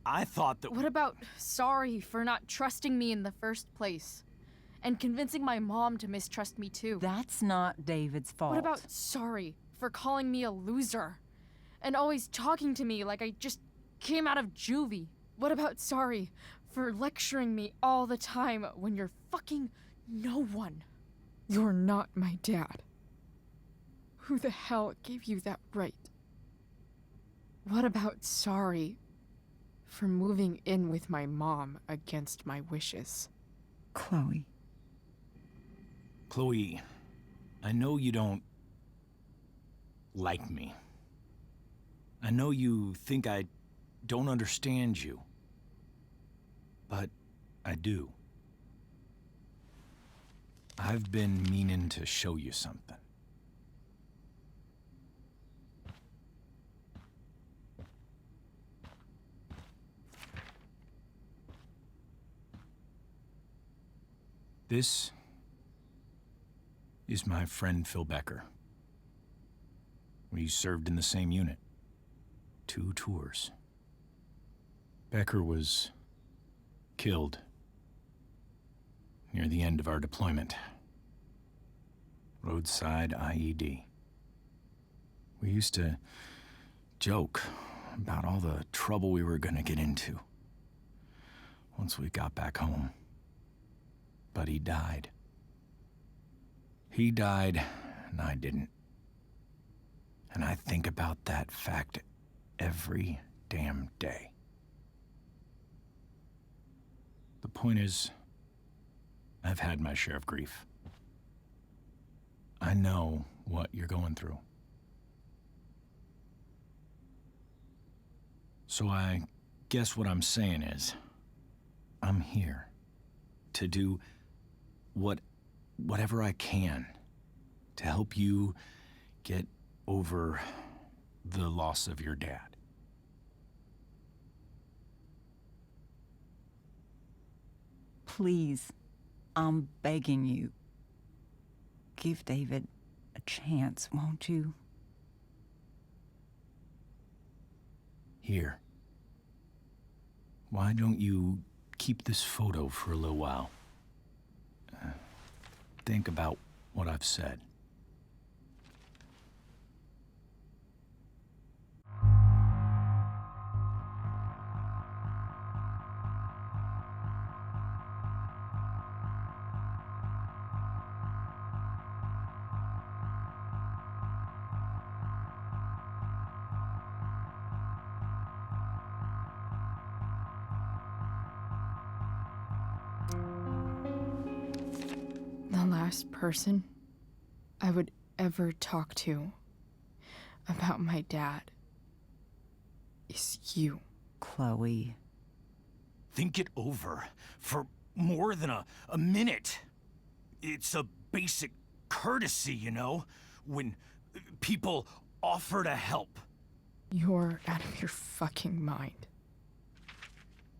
I thought that... What about sorry for not trusting me in the first place? And convincing my mom to mistrust me too? That's not David's fault. What about sorry for calling me a loser? And always talking to me like I just came out of juvie? What about sorry for lecturing me all the time when you're fucking no one? You're not my dad. Who the hell gave you that right? What about sorry for moving in with my mom against my wishes? Chloe. Chloe, I know you don't like me. I know you think I don't understand you. But I do. I've been meaning to show you something. This is my friend Phil Becker. We served in the same unit. 2 tours. Becker was killed near the end of our deployment. Roadside IED. We used to joke about all the trouble we were gonna get into once we got back home. But he died. He died, and I didn't. And I think about that fact every damn day. The point is, I've had my share of grief. I know what you're going through. So I guess what I'm saying is, I'm here to do whatever I can to help you get over the loss of your dad. Please, I'm begging you. Give David a chance, won't you? Here. Why don't you keep this photo for a little while? Think about what I've said. The last person I would ever talk to about my dad is you. Chloe. Think it over for more than a minute. It's a basic courtesy, you know, when people offer to help. You're out of your fucking mind.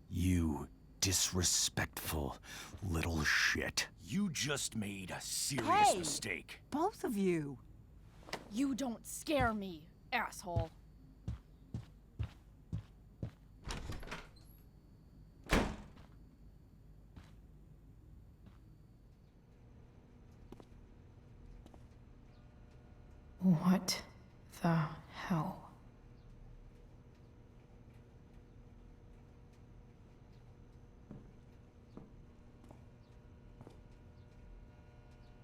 You disrespectful little shit. You just made a serious mistake. Both of you. You don't scare me, asshole. What the hell?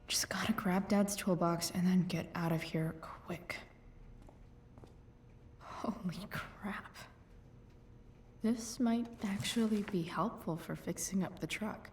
Just gotta grab Dad's toolbox and then get out of here quick. Holy crap. This might actually be helpful for fixing up the truck.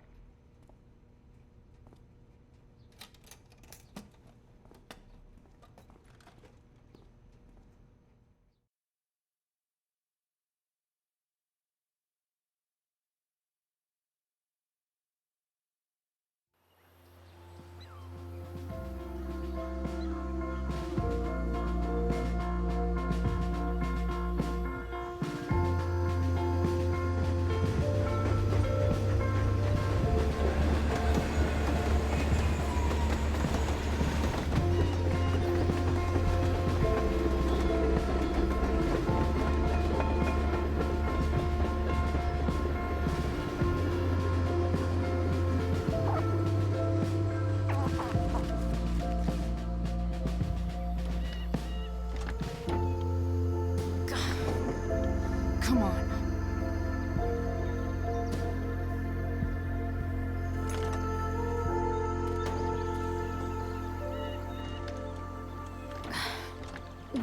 Come on.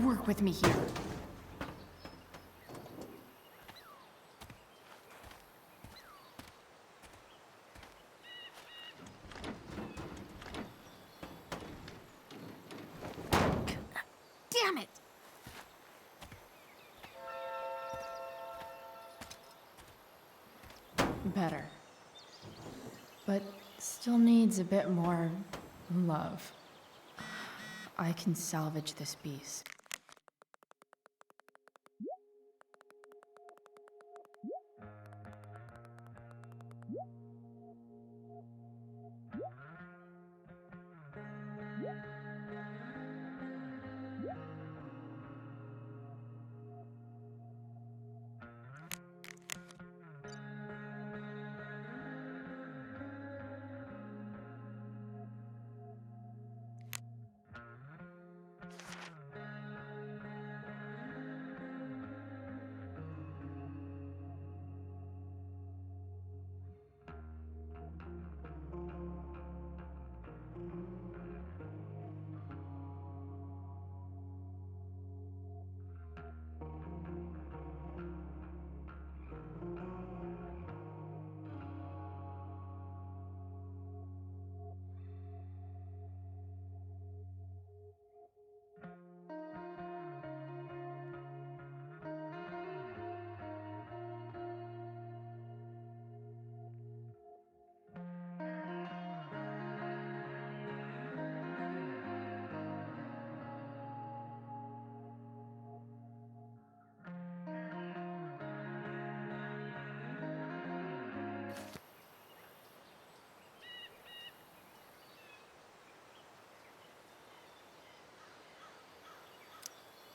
Work with me here. Damn it! Better. But still needs a bit more love. I can salvage this beast.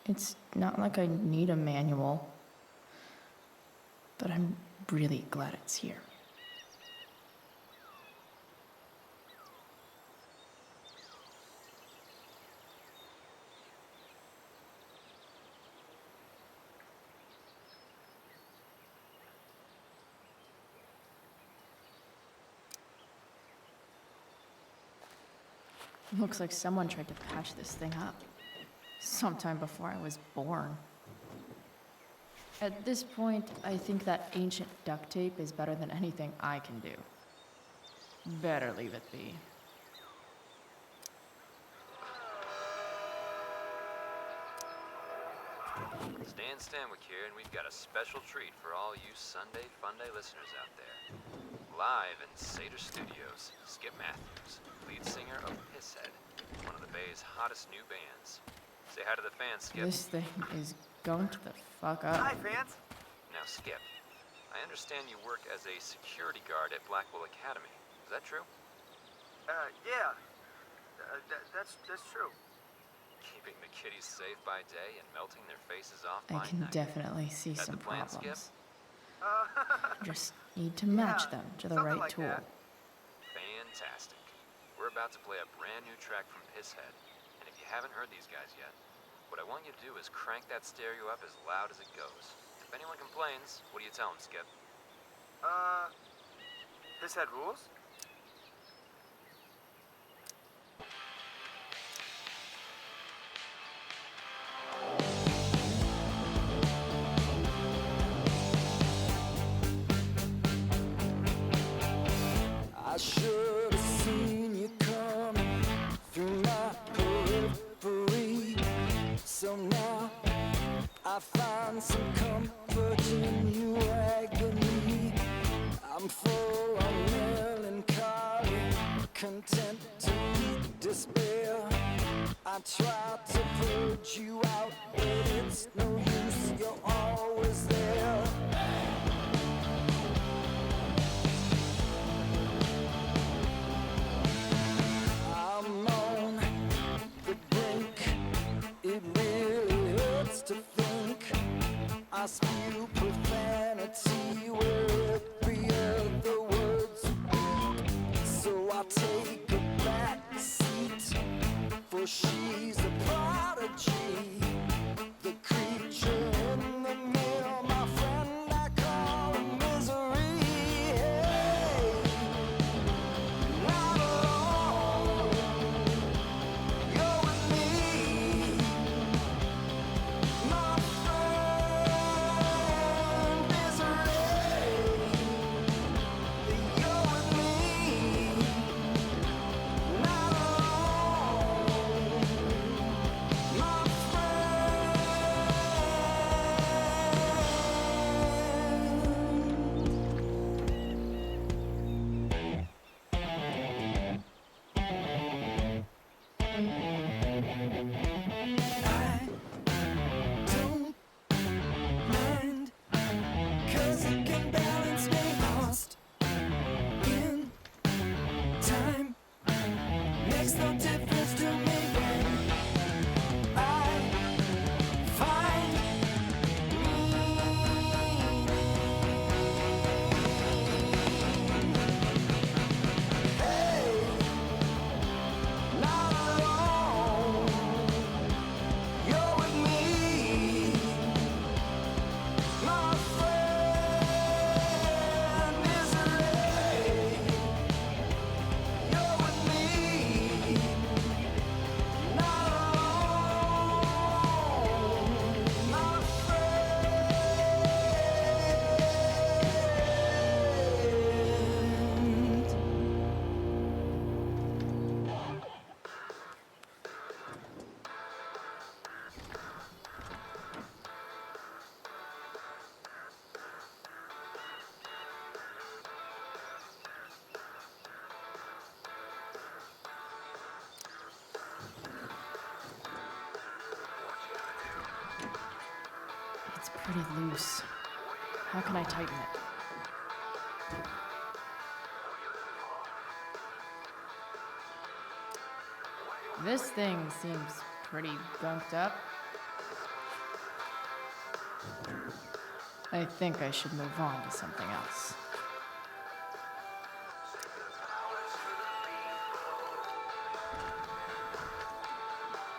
It's not like I need a manual, but I'm really glad it's here. Looks like someone tried to patch this thing up. Sometime before I was born. At this point, I think that ancient duct tape is better than anything I can do. Better leave it be. Stan Stanwyck here, and we've got a special treat for all you Sunday Funday listeners out there. Live in Seder Studios, Skip Matthews, lead hottest new bands. Say hi to the fans, Skip. This thing is going to the fuck up. Hi, fans. Now, Skip, I understand you work as a security guard at Blackwell Academy. Is that true? Yeah. That's true. Keeping the kiddies safe by day and melting their faces off I by can night. definitely see That some the plan, Skip? problems. Just need to match them to the right tool. Fantastic. We're about to play a brand new track from Pisshead. And if you haven't heard these guys yet, what I want you to do is crank that stereo up as loud as it goes. If anyone complains, what do you tell them, Skip? Pisshead rules? I should have seen you coming through my periphery. So now I find some comfort in your agony. I'm full of melancholy, content to meet despair. I try to purge you out, but it's no use, you're always there. I'm on the brink, it really hurts to think. I spew profanity where every other word's a beat. So I take a back seat, for she's a prodigy. The creature in the mirror, my friend, I call misery. Hey, not alone, you're with me, my friend, misery. You're with me, not alone, my friend. Don't mind, 'cause it can balance me lost in time. Makes no difference to me when I find hey, not alone, you're with me, my friend, misery. You're with me, not alone, my friend. It's pretty loose. How can I tighten it? This thing seems pretty gunked up. I think I should move on to something else.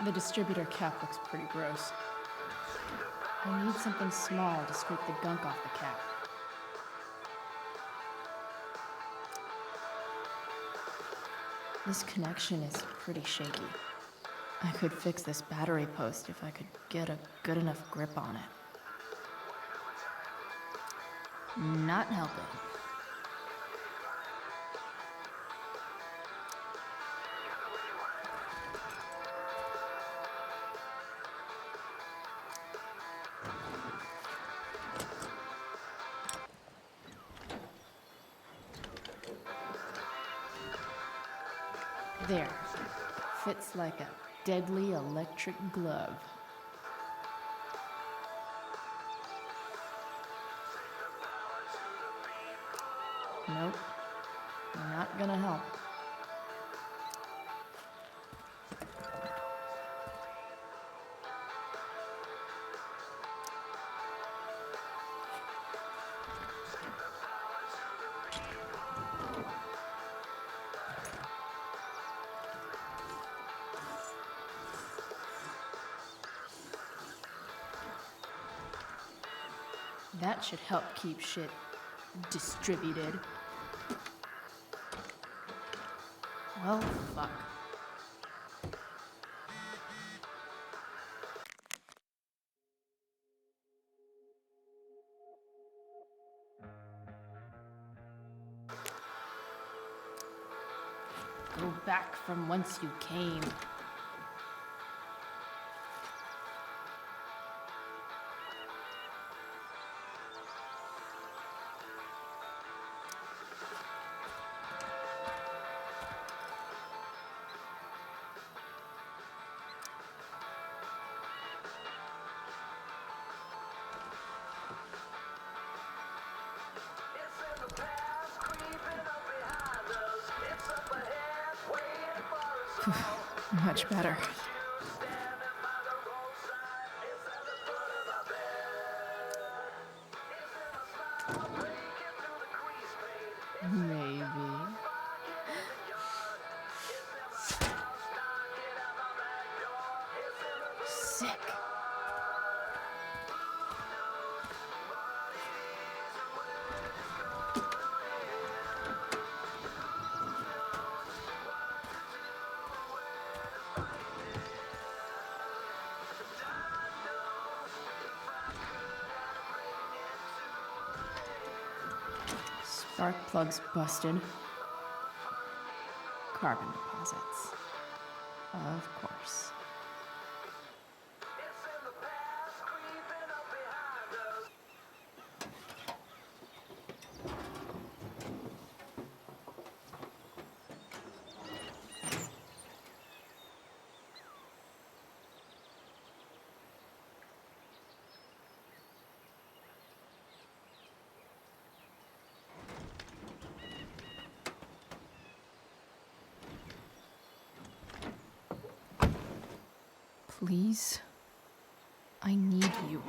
The distributor cap looks pretty gross. I need something small to scrape the gunk off the cap. This connection is pretty shaky. I could fix this battery post if I could get a good enough grip on it. Not helping. There. Fits like a deadly electric glove. Nope. Not gonna help. That should help keep shit distributed. Well, fuck. Go back from whence you came. Much better. Maybe. Sick. Spark plugs busted. Carbon deposits. Of course. Please, I need you.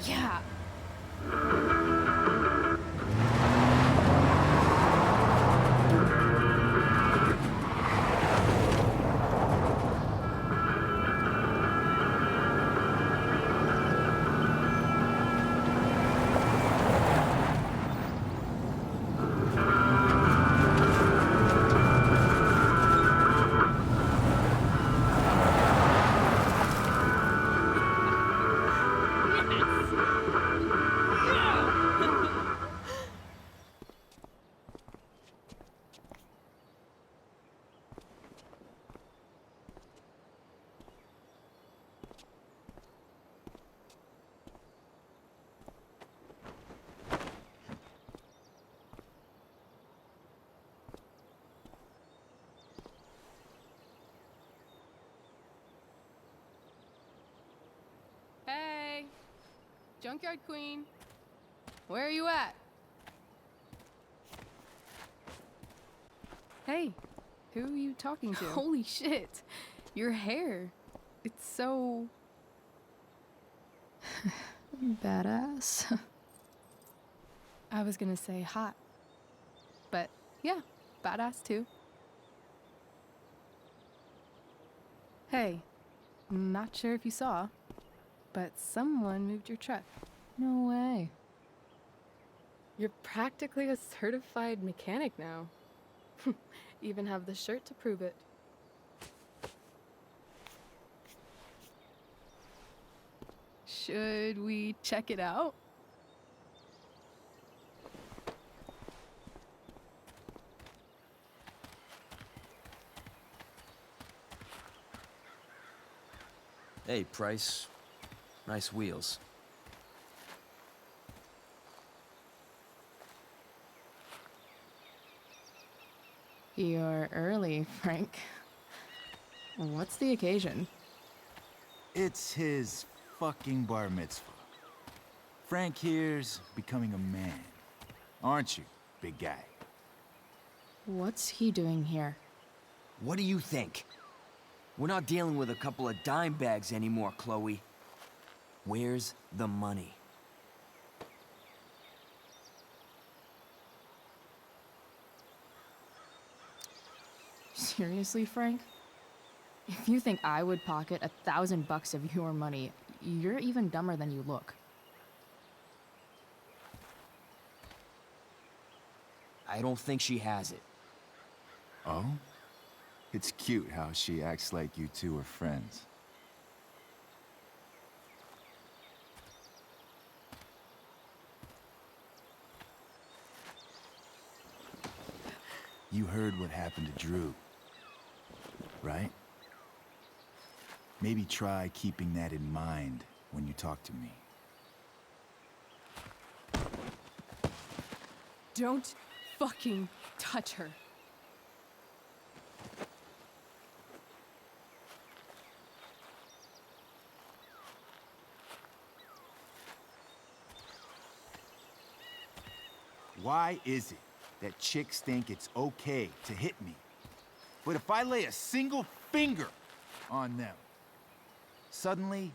Yeah. Hey, Junkyard Queen, where are you at? Hey, who are you talking to? Holy shit, your hair. It's so... Badass. I was gonna say hot. But yeah, badass too. Hey, not sure if you saw, but someone moved your truck. No way. You're practically a certified mechanic now. Even have the shirt to prove it. Should we check it out? Hey, Price. Nice wheels. You're early, Frank. What's the occasion? It's his fucking bar mitzvah. Frank here's becoming a man. Aren't you, big guy? What's he doing here? What do you think? We're not dealing with a couple of dime bags anymore, Chloe. Where's the money? Seriously, Frank? If you think I would pocket $1,000 of your money, you're even dumber than you look. I don't think she has it. Oh? It's cute how she acts like you two are friends. You heard what happened to Drew, right? Maybe try keeping that in mind when you talk to me. Don't fucking touch her. Why is it that chicks think it's okay to hit me? But if I lay a single finger on them, suddenly,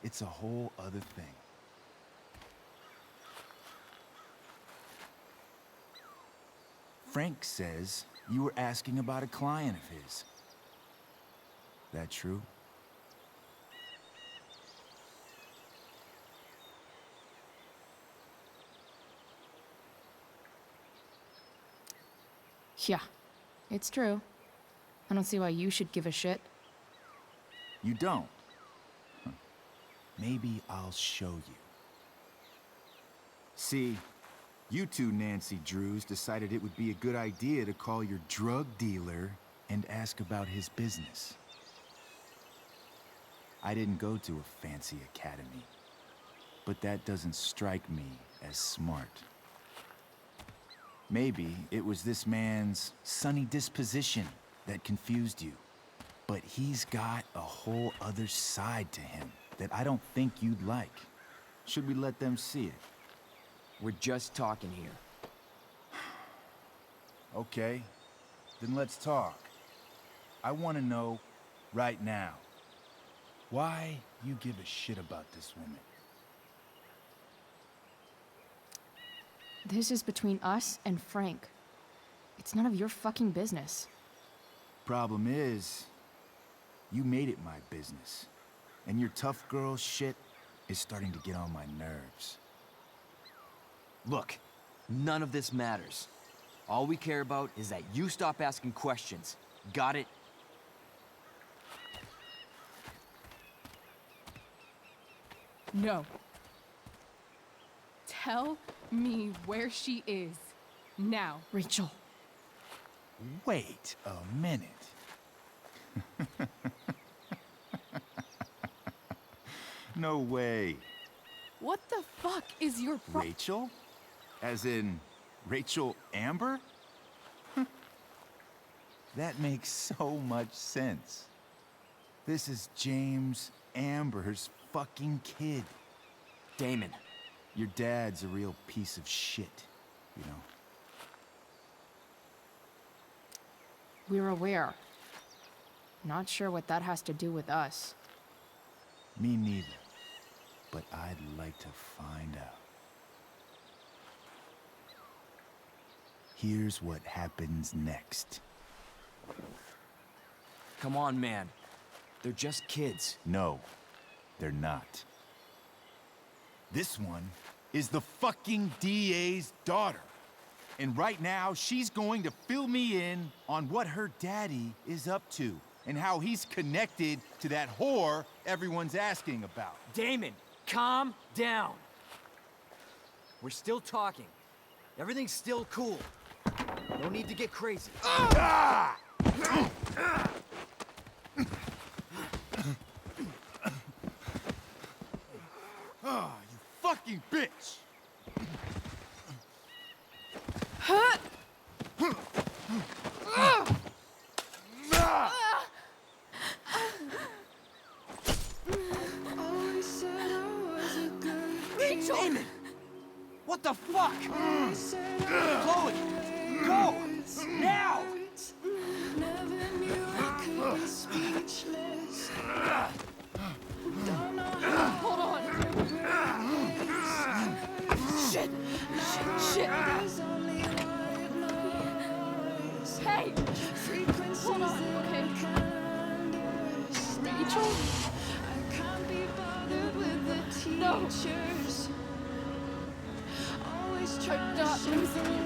it's a whole other thing. Frank says you were asking about a client of his. That true? Yeah, it's true. I don't see why you should give a shit. You don't? Huh. Maybe I'll show you. See, you two Nancy Drews decided it would be a good idea to call your drug dealer and ask about his business. I didn't go to a fancy academy, but that doesn't strike me as smart. Maybe it was this man's sunny disposition that confused you. But he's got a whole other side to him that I don't think you'd like. Should we let them see it? We're just talking here. Okay, then let's talk. I want to know right now why you give a shit about this woman. This is between us and Frank. It's none of your fucking business. Problem is, you made it my business. And your tough girl shit is starting to get on my nerves. Look, none of this matters. All we care about is that you stop asking questions. Got it? No. Tell me where she is. Now. Rachel. Wait a minute. No way. What the fuck is your Rachel? As in, Rachel Amber? That makes so much sense. This is James Amber's fucking kid. Damon. Your dad's a real piece of shit, you know? We're aware. Not sure what that has to do with us. Me neither. But I'd like to find out. Here's what happens next. Come on, man. They're just kids. No, they're not. This one is the fucking DA's daughter. And right now, she's going to fill me in on what her daddy is up to and how he's connected to that whore everyone's asking about. Damon, calm down. We're still talking. Everything's still cool. No need to get crazy. fucking bitch! Rachel! Damon! What the fuck? Chloe! Go! Now! Hold on. Shit! Shit! Hey! Hold on, okay. Rachel? No! I'm not losing you.